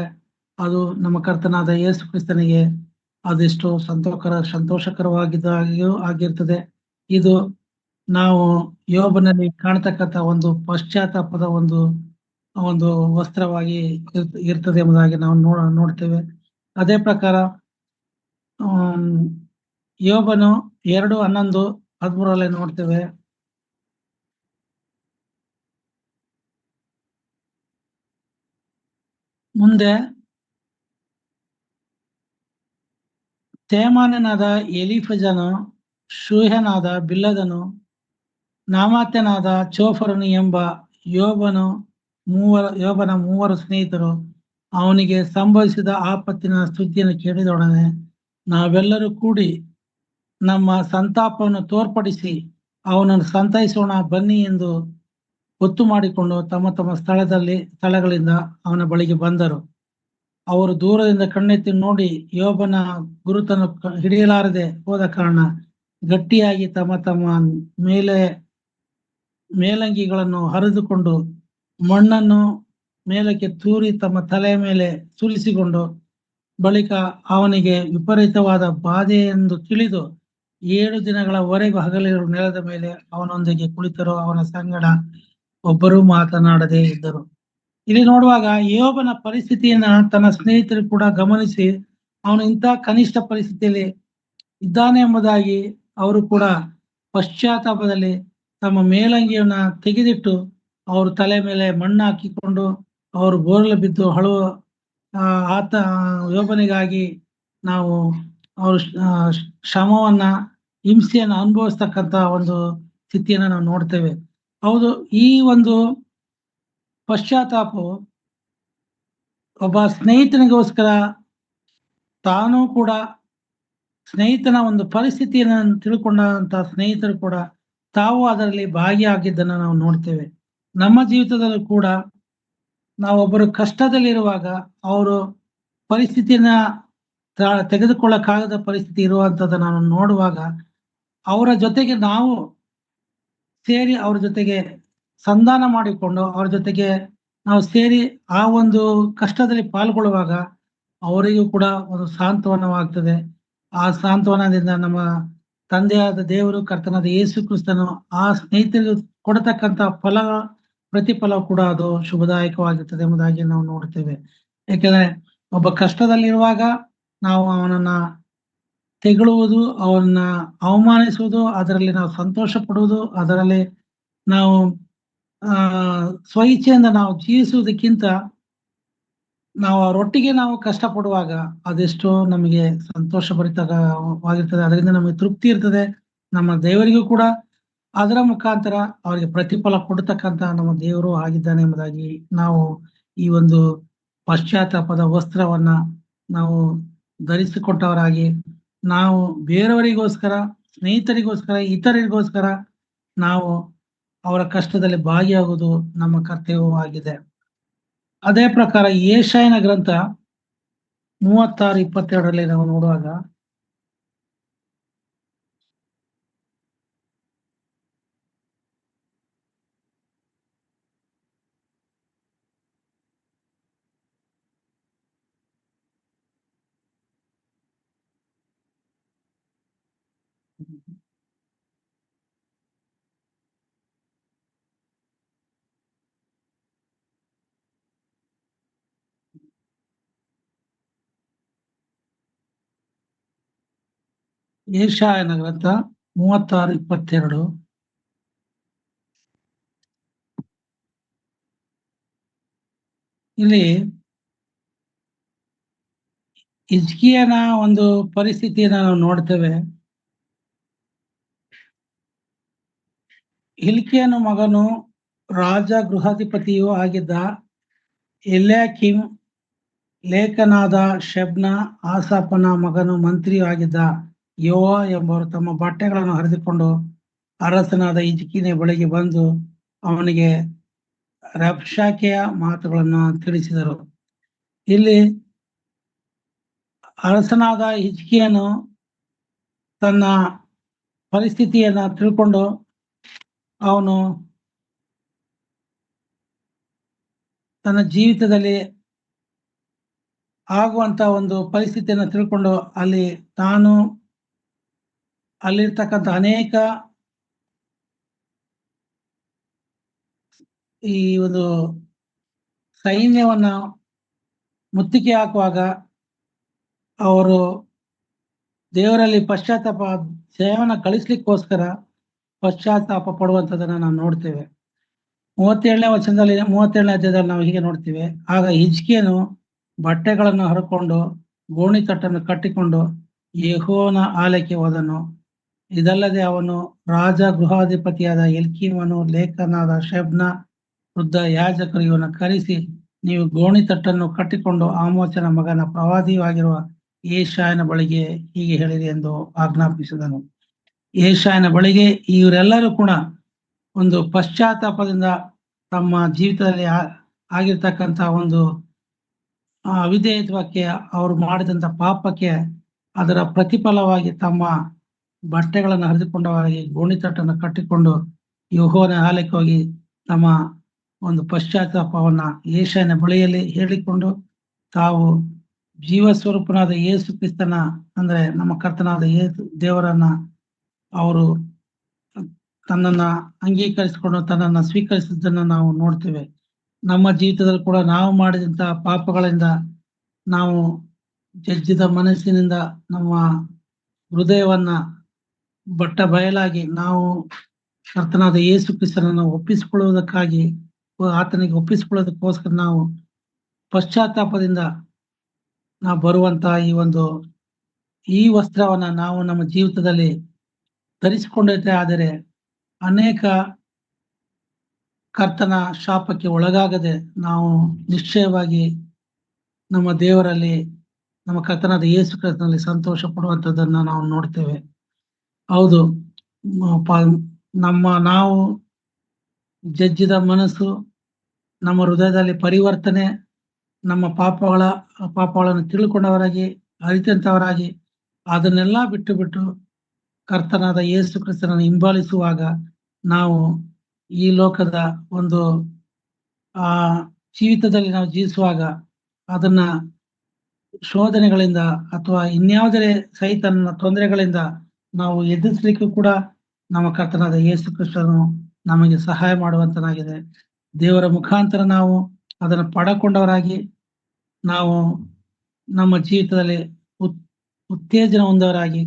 ಅದು ನಮ್ಮ ಕರ್ತನಾದ ಯೇಸು ಕ್ರಿಸ್ತನಿಗೆ ಅದೆಷ್ಟು ಸಂತೋಷಕರವಾಗಿದ್ದಾಗಿಯೂ ಆಗಿರ್ತದೆ. ಇದು ನಾವು ಯೋಬನಲ್ಲಿ ಕಾಣ್ತಕ್ಕಂಥ ಒಂದು ಪಶ್ಚಾತ್ತಾಪದ ಒಂದು ಒಂದು ವಸ್ತ್ರವಾಗಿ ಇರ್ತದೆ ಎಂಬುದಾಗಿ ನಾವು ನೋಡ್ತೇವೆ. ಅದೇ ಪ್ರಕಾರ ಯೋಬನು 2:11-13 ನೋಡ್ತೇವೆ. ಮುಂದೆ ತೇಮಾನ್ಯನಾದ ಎಲೀಫಜನು, ಶೂಹ್ಯನಾದ ಬಿಲ್ಲದನು, ನಾಮಾತ್ಯನಾದ ಚೋಫರನು ಎಂಬ ಯೋಬನ ಮೂವರು ಸ್ನೇಹಿತರು ಅವನಿಗೆ ಸಂಭವಿಸಿದ ಆಪತ್ತಿನ ಸುದ್ದಿಯನ್ನು ಕೇಳಿದೊಡನೆ, ನಾವೆಲ್ಲರೂ ಕೂಡಿ ನಮ್ಮ ಸಂತಾಪವನ್ನು ತೋರ್ಪಡಿಸಿ ಅವನನ್ನು ಸಂತೈಸೋಣ ಬನ್ನಿ ಎಂದು ಗೊತ್ತು ಮಾಡಿಕೊಂಡು ತಮ್ಮ ತಮ್ಮ ಸ್ಥಳಗಳಿಂದ ಅವನ ಬಳಿಗೆ ಬಂದರು. ಅವರು ದೂರದಿಂದ ಕಣ್ಣೆತ್ತಿ ನೋಡಿ ಯೋಬನ ಗುರುತನ್ನು ಹಿಡಿಯಲಾರದೆ ಹೋದ ಕಾರಣ ಗಟ್ಟಿಯಾಗಿ ತಮ್ಮ ತಮ್ಮ ಮೇಲಂಗಿಗಳನ್ನು ಹರಿದುಕೊಂಡು ಮಣ್ಣನ್ನು ಮೇಲಕ್ಕೆ ತೂರಿ ತಮ್ಮ ತಲೆಯ ಮೇಲೆ ಸುರಿಸಿಕೊಂಡು, ಬಳಿಕ ಅವನಿಗೆ ವಿಪರೀತವಾದ ಬಾಧೆ ಎಂದು ತಿಳಿದು 7 ದಿನಗಳವರೆಗೂ ಹಗಲಿರುಳು ನೆಲದ ಮೇಲೆ ಅವನೊಂದಿಗೆ ಕುಳಿತರು. ಅವನ ಸಂಗಡ ಒಬ್ಬರೂ ಮಾತನಾಡದೇ ಇದ್ದರು. ಇಲ್ಲಿ ನೋಡುವಾಗ ಯೋಬನ ಪರಿಸ್ಥಿತಿಯನ್ನ ತನ್ನ ಸ್ನೇಹಿತರು ಕೂಡ ಗಮನಿಸಿ ಅವನು ಇಂಥ ಕನಿಷ್ಠ ಪರಿಸ್ಥಿತಿಯಲ್ಲಿ ಇದ್ದಾನೆ ಎಂಬುದಾಗಿ ಅವರು ಕೂಡ ಪಶ್ಚಾತ್ತಾಪದಲ್ಲಿ ತಮ್ಮ ಮೇಲಂಗಿಯನ್ನ ತೆಗೆದಿಟ್ಟು ಅವರು ತಲೆ ಮೇಲೆ ಮಣ್ಣು ಹಾಕಿಕೊಂಡು ಅವರು ಬೋರ್ಲು ಬಿದ್ದು ಆತ ಯೋಬನಿಗಾಗಿ ನಾವು ಅವರು ಶ್ರಮವನ್ನ, ಹಿಂಸೆಯನ್ನು ಅನುಭವಿಸ್ತಕ್ಕಂಥ ಒಂದು ಸ್ಥಿತಿಯನ್ನ ನಾವು ನೋಡ್ತೇವೆ. ಹೌದು, ಈ ಒಂದು ಪಶ್ಚಾತ್ತಾಪವು ಒಬ್ಬ ಸ್ನೇಹಿತನಿಗೋಸ್ಕರ ತಾನೂ ಕೂಡ ಸ್ನೇಹಿತನ ಒಂದು ಪರಿಸ್ಥಿತಿಯನ್ನು ತಿಳ್ಕೊಂಡಂತ ಸ್ನೇಹಿತರು ಕೂಡ ತಾವು ಅದರಲ್ಲಿ ಭಾಗಿಯಾಗಿದ್ದನ್ನು ನಾವು ನೋಡ್ತೇವೆ. ನಮ್ಮ ಜೀವಿತದಲ್ಲೂ ಕೂಡ ನಾವೊಬ್ಬರು ಕಷ್ಟದಲ್ಲಿರುವಾಗ ಅವರು ಪರಿಸ್ಥಿತಿಯನ್ನ ತೆಗೆದುಕೊಳ್ಳಕ್ಕಾಗದ ಪರಿಸ್ಥಿತಿ ಇರುವಂಥದ್ದನ್ನು ನಾವು ನೋಡುವಾಗ ಅವರ ಜೊತೆಗೆ ನಾವು ಸೇರಿ ಅವ್ರ ಜೊತೆಗೆ ಸಂಧಾನ ಮಾಡಿಕೊಂಡು ಅವ್ರ ಜೊತೆಗೆ ನಾವು ಸೇರಿ ಆ ಒಂದು ಕಷ್ಟದಲ್ಲಿ ಪಾಲ್ಗೊಳ್ಳುವಾಗ ಅವರಿಗೂ ಕೂಡ ಒಂದು ಸಾಂತ್ವನವಾಗ್ತದೆ. ಆ ಸಾಂತ್ವನದಿಂದ ನಮ್ಮ ತಂದೆಯಾದ ದೇವರು, ಕರ್ತನಾದ ಯೇಸು ಕ್ರಿಸ್ತನು ಆ ಸ್ನೇಹಿತರಿಗೆ ಕೊಡತಕ್ಕಂಥ ಪ್ರತಿಫಲ ಕೂಡ ಅದು ಶುಭದಾಯಕವಾಗಿರ್ತದೆ ಎಂಬುದಾಗಿ ನಾವು ನೋಡ್ತೇವೆ. ಯಾಕೆಂದ್ರೆ ಒಬ್ಬ ಕಷ್ಟದಲ್ಲಿರುವಾಗ ನಾವು ಅವನನ್ನ ತೆಗಳುವುದು, ಅವನ್ನ ಅವಮಾನಿಸುವುದು, ಅದರಲ್ಲಿ ನಾವು ಸಂತೋಷ ಪಡುವುದು, ಅದರಲ್ಲಿ ನಾವು ಆ ಸ್ವಇಚ್ಛೆಯಿಂದ ನಾವು ಜೀವಿಸುವುದಕ್ಕಿಂತ ನಾವು ಅವರೊಟ್ಟಿಗೆ ನಾವು ಕಷ್ಟಪಡುವಾಗ ಅದೆಷ್ಟೋ ನಮಗೆ ಸಂತೋಷಭರಿತವಾಗಿರ್ತದೆ. ಅದರಿಂದ ನಮಗೆ ತೃಪ್ತಿ ಇರ್ತದೆ. ನಮ್ಮ ದೇವರಿಗೂ ಕೂಡ ಅದರ ಮುಖಾಂತರ ಅವರಿಗೆ ಪ್ರತಿಫಲ ಕೊಡತಕ್ಕಂತ ನಮ್ಮ ದೇವರು ಆಗಿದ್ದಾನೆ ಎಂಬುದಾಗಿ ನಾವು ಈ ಒಂದು ಪಶ್ಚಾತ್ತಾಪದ ವಸ್ತ್ರವನ್ನ ನಾವು ಧರಿಸಿಕೊಟ್ಟವರಾಗಿ, ನಾವು ಬೇರೆಯವರಿಗೋಸ್ಕರ, ಸ್ನೇಹಿತರಿಗೋಸ್ಕರ, ಇತರರಿಗೋಸ್ಕರ ನಾವು ಅವರ ಕಷ್ಟದಲ್ಲಿ ಭಾಗಿಯಾಗುವುದು ನಮ್ಮ ಕರ್ತವ್ಯವಾಗಿದೆ. ಅದೇ ಪ್ರಕಾರ ಯೆಶಾಯನ ಗ್ರಂಥ 36:22ರಲ್ಲಿ ನಾವು ನೋಡುವಾಗ ಯೆಶಾಯನ ಗ್ರಂಥ 36:22 ಇಲ್ಲಿ ಹಿಜ್ಕೀಯನ ಒಂದು ಪರಿಸ್ಥಿತಿಯನ್ನ ನಾವು ನೋಡ್ತೇವೆ. ಹಿಲ್ಕೀಯನ ಮಗನು ರಾಜ ಗೃಹಾಧಿಪತಿಯೂ ಆಗಿದ್ದ ಎಲ್ಯಾಕೀಮ್, ಲೇಖನಾದ ಶೆಬ್ನ, ಆಸಾಫನ ಮಗನು ಮಂತ್ರಿಯೂ ಆಗಿದ್ದ ಯೋವ ಎಂಬವರು ತಮ್ಮ ಬಟ್ಟೆಗಳನ್ನು ಹರಿದುಕೊಂಡು ಅರಸನಾದ ಹಿಜ್ಕೀಯನ ಬಳಿಗೆ ಬಂದು ಅವನಿಗೆ ರಬ್ಷಾಕೆಯ ಮಾತುಗಳನ್ನು ತಿಳಿಸಿದರು. ಇಲ್ಲಿ ಅರಸನಾದ ಹಿಜ್ಕೀಯನು ತನ್ನ ಪರಿಸ್ಥಿತಿಯನ್ನ ತಿಳ್ಕೊಂಡು ಅವನು ತನ್ನ ಜೀವಿತದಲ್ಲಿ ಆಗುವಂತ ಒಂದು ಪರಿಸ್ಥಿತಿಯನ್ನು ತಿಳ್ಕೊಂಡು ಅಲ್ಲಿ ತಾನು ಅಲ್ಲಿರ್ತಕ್ಕಂಥ ಅನೇಕ ಈ ಒಂದು ಸೈನ್ಯವನ್ನ ಮುತ್ತಿಗೆ ಹಾಕುವಾಗ ಅವರು ದೇವರಲ್ಲಿ ಪಶ್ಚಾತ್ತಾಪ, ಜಯವನ್ನ ಗಳಿಸ್ಲಿಕ್ಕೋಸ್ಕರ ಪಶ್ಚಾತ್ತಾಪ ಪಡುವಂಥದ್ದನ್ನ ನಾವು ನೋಡ್ತೇವೆ. 37ನೇ ವಚನದಲ್ಲಿ 37ನೇ ಅಧ್ಯಾಯದಲ್ಲಿ ನಾವು ಹೀಗೆ ನೋಡ್ತೀವಿ. ಆಗ ಹಿಜ್ಕೀಯನು ಬಟ್ಟೆಗಳನ್ನು ಹರಕೊಂಡು ಗೋಣಿತಟ್ಟನ್ನು ಕಟ್ಟಿಕೊಂಡು ಯೆಹೋವನ ಆಲಯಕ್ಕೆ ಹೋದನು. ಇದಲ್ಲದೆ ಅವನು ರಾಜ ಗೃಹಾಧಿಪತಿಯಾದ ಎಲ್ಕೀಮನು, ಲೇಖನಾದ ಶೆಬ್ನ, ವೃದ್ಧ ಯಾಜಕರು ಇವನ್ನ ಕರೆಸಿ, ನೀವು ಗೋಣಿತಟ್ಟನ್ನು ಕಟ್ಟಿಕೊಂಡು ಆಮೋಚನ ಮಗನ ಪ್ರವಾದಿಯೂ ಆಗಿರುವ ಯೆಶಾಯನ ಬಳಿಗೆ ಹೀಗೆ ಹೇಳಿರಿ ಎಂದು ಆಜ್ಞಾಪಿಸಿದನು. ಯೆಶಾಯನ ಬಳಿಗೆ ಇವರೆಲ್ಲರೂ ಕೂಡ ಒಂದು ಪಶ್ಚಾತ್ತಾಪದಿಂದ ತಮ್ಮ ಜೀವಿತದಲ್ಲಿ ಆಗಿರ್ತಕ್ಕಂಥ ಒಂದು ಅವಿಧೇಯತ್ವಕ್ಕೆ, ಅವರು ಮಾಡಿದಂತ ಪಾಪಕ್ಕೆ ಅದರ ಪ್ರತಿಫಲವಾಗಿ ತಮ್ಮ ಬಟ್ಟೆಗಳನ್ನು ಹರಿದುಕೊಂಡವರಾಗಿ ಗೋಣಿತಟ್ಟನ್ನು ಕಟ್ಟಿಕೊಂಡು ಯೆಹೋವನ ಆಲಯಕ್ಕೆ ಹೋಗಿ ತಮ್ಮ ಒಂದು ಪಶ್ಚಾತ್ತಾಪವನ್ನ ಯೆಶಾಯನ ಬಳಿಯಲ್ಲಿ ಹೇಳಿಕೊಂಡು ತಾವು ಜೀವ ಸ್ವರೂಪನಾದ ಯೇಸು ಕ್ರಿಸ್ತನ, ಅಂದ್ರೆ ನಮ್ಮ ಕರ್ತನಾದ ಯೇಸು ದೇವರನ್ನ ಅವರು ತನ್ನನ್ನ ಅಂಗೀಕರಿಸಿಕೊಂಡು ತನ್ನನ್ನ ಸ್ವೀಕರಿಸಿದ್ದನ್ನ ನಾವು ನೋಡ್ತೇವೆ. ನಮ್ಮ ಜೀವಿತದಲ್ಲಿ ಕೂಡ ನಾವು ಮಾಡಿದಂತಹ ಪಾಪಗಳಿಂದ, ನಾವು ಜಜ್ಜಿದ ಮನಸ್ಸಿನಿಂದ ನಮ್ಮ ಹೃದಯವನ್ನ ಬಟ್ಟ ಬಯಲಾಗಿ ನಾವು ಕರ್ತನಾದ ಯೇಸು ಕ್ರಿಸ್ತನನ್ನು ಒಪ್ಪಿಸಿಕೊಳ್ಳುವುದಕ್ಕಾಗಿ, ಆತನಿಗೆ ಒಪ್ಪಿಸಿಕೊಳ್ಳೋದಕ್ಕೋಸ್ಕರ ನಾವು ಪಶ್ಚಾತ್ತಾಪದಿಂದ ನಾವು ಬರುವಂತ ಈ ವಸ್ತ್ರವನ್ನ ನಾವು ನಮ್ಮ ಜೀವಿತದಲ್ಲಿ ಧರಿಸಿಕೊಂಡೈತೆ. ಆದರೆ ಅನೇಕ ಕರ್ತನ ಶಾಪಕ್ಕೆ ಒಳಗಾಗದೆ ನಾವು ನಿಶ್ಚಯವಾಗಿ ನಮ್ಮ ದೇವರಲ್ಲಿ, ನಮ್ಮ ಕರ್ತನಾದ ಯೇಸು ಕ್ರಿಸ್ತನಲ್ಲಿ ಸಂತೋಷ ಪಡುವಂಥದ್ದನ್ನ ನಾವು ನೋಡ್ತೇವೆ. ಹೌದು, ನಾವು ಜಜ್ಜಿದ ಮನಸ್ಸು, ನಮ್ಮ ಹೃದಯದಲ್ಲಿ ಪರಿವರ್ತನೆ, ನಮ್ಮ ಪಾಪಗಳನ್ನು ತಿಳ್ಕೊಂಡವರಾಗಿ, ಅರಿತಂತವರಾಗಿ ಅದನ್ನೆಲ್ಲ ಬಿಟ್ಟು ಕರ್ತನಾದ ಯೇಸು ಕ್ರಿಸ್ತನನ್ನು ಹಿಂಬಾಲಿಸುವಾಗ ನಾವು ಈ ಲೋಕದ ಒಂದು ಜೀವಿತದಲ್ಲಿ ನಾವು ಜೀವಿಸುವಾಗ ಅದನ್ನ ಶೋಧನೆಗಳಿಂದ ಅಥವಾ ಇನ್ಯಾವುದೇ ಸೈತನ ತೊಂದರೆಗಳಿಂದ ನಾವು ಎದುರಿಸಲಿಕ್ಕೂ ಕೂಡ ನಮ್ಮ ಕರ್ತನಾದ ಯೇಸು ಕ್ರಿಸ್ತನು ನಮಗೆ ಸಹಾಯ ಮಾಡುವಂತನಾಗಿದೆ. ದೇವರ ಮುಖಾಂತರ ನಾವು ಅದನ್ನು ಪಡಕೊಂಡವರಾಗಿ ನಾವು ನಮ್ಮ ಜೀವಿತದಲ್ಲಿ ಉತ್ತೇಜನ ಹೊಂದವರಾಗಿ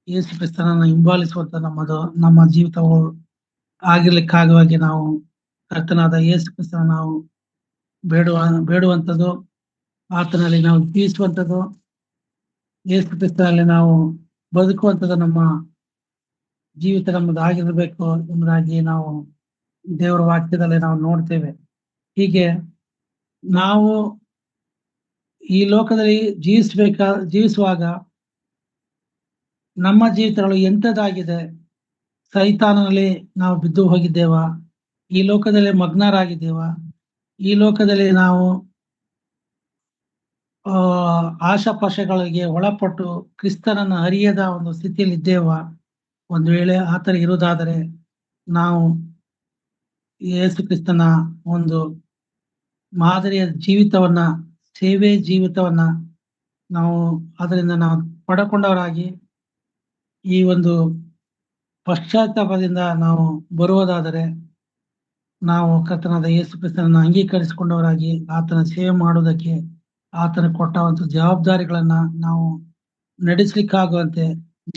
ಯೇಸು ಕ್ರಿಸ್ತನನ್ನು ಹಿಂಬಾಲಿಸುವಂತ ನಮ್ಮ ಜೀವಿತವು ಆಗಿರ್ಲಿಕ್ಕಾಗುವಾಗಿ ನಾವು ಕರ್ತನಾದ ಯೇಸು ಕ್ರಿಸ್ತನ ನಾವು ಬೇಡುವಂಥದ್ದು, ಆತನಲ್ಲಿ ನಾವು ಜೀವಿಸುವಂಥದ್ದು, ಯೇಸು ಕ್ರಿಸ್ತನಲ್ಲಿ ನಾವು ಬದುಕುವಂಥದ್ದು ನಮ್ಮ ಜೀವಿತ ನಮ್ಮದಾಗಿರಬೇಕು ಎಂಬುದಾಗಿ ನಾವು ದೇವರ ವಾಕ್ಯದಲ್ಲಿ ನಾವು ನೋಡ್ತೇವೆ. ಹೀಗೆ ನಾವು ಈ ಲೋಕದಲ್ಲಿ ಜೀವಿಸುವಾಗ ನಮ್ಮ ಜೀವಿತಗಳು ಎಂಥದ್ದಾಗಿದೆ? ಸೈತಾನನಲ್ಲಿ ನಾವು ಬಿದ್ದು ಹೋಗಿದ್ದೇವಾ? ಈ ಲೋಕದಲ್ಲಿ ಮಗ್ನರಾಗಿದ್ದೇವಾ? ಈ ಲೋಕದಲ್ಲಿ ನಾವು ಆಶಾಪಾಶಗಳಿಗೆ ಒಳಪಟ್ಟು ಕ್ರಿಸ್ತನನ್ನು ಅರಿಯದ ಒಂದು ಸ್ಥಿತಿಯಲ್ಲಿ ಇದ್ದೇವಾ? ಒಂದು ವೇಳೆ ಆ ಥರ ಇರುವುದಾದರೆ ನಾವು ಯೇಸು ಕ್ರಿಸ್ತನ ಒಂದು ಮಾದರಿಯ ಜೀವಿತವನ್ನ, ಸೇವೆ ಜೀವಿತವನ್ನ ನಾವು ಅದರಿಂದ ನಾವು ಪಡಕೊಂಡವರಾಗಿ ಈ ಒಂದು ಪಶ್ಚಾತ್ತಾಪದಿಂದ ನಾವು ಬರುವುದಾದರೆ ನಾವು ಕರ್ತನಾದ ಯೇಸು ಕ್ರಿಸ್ತನನ್ನು ಅಂಗೀಕರಿಸಿಕೊಂಡವರಾಗಿ ಆತನ ಸೇವೆ ಮಾಡುವುದಕ್ಕೆ ಆತನ ಕೊಟ್ಟಂತ ಜವಾಬ್ದಾರಿಗಳನ್ನ ನಾವು ನಡೆಸಲಿಕ್ಕಾಗುವಂತೆ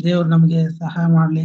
ದೇವರು ನಮಗೆ ಸಹಾಯ ಮಾಡಲಿ.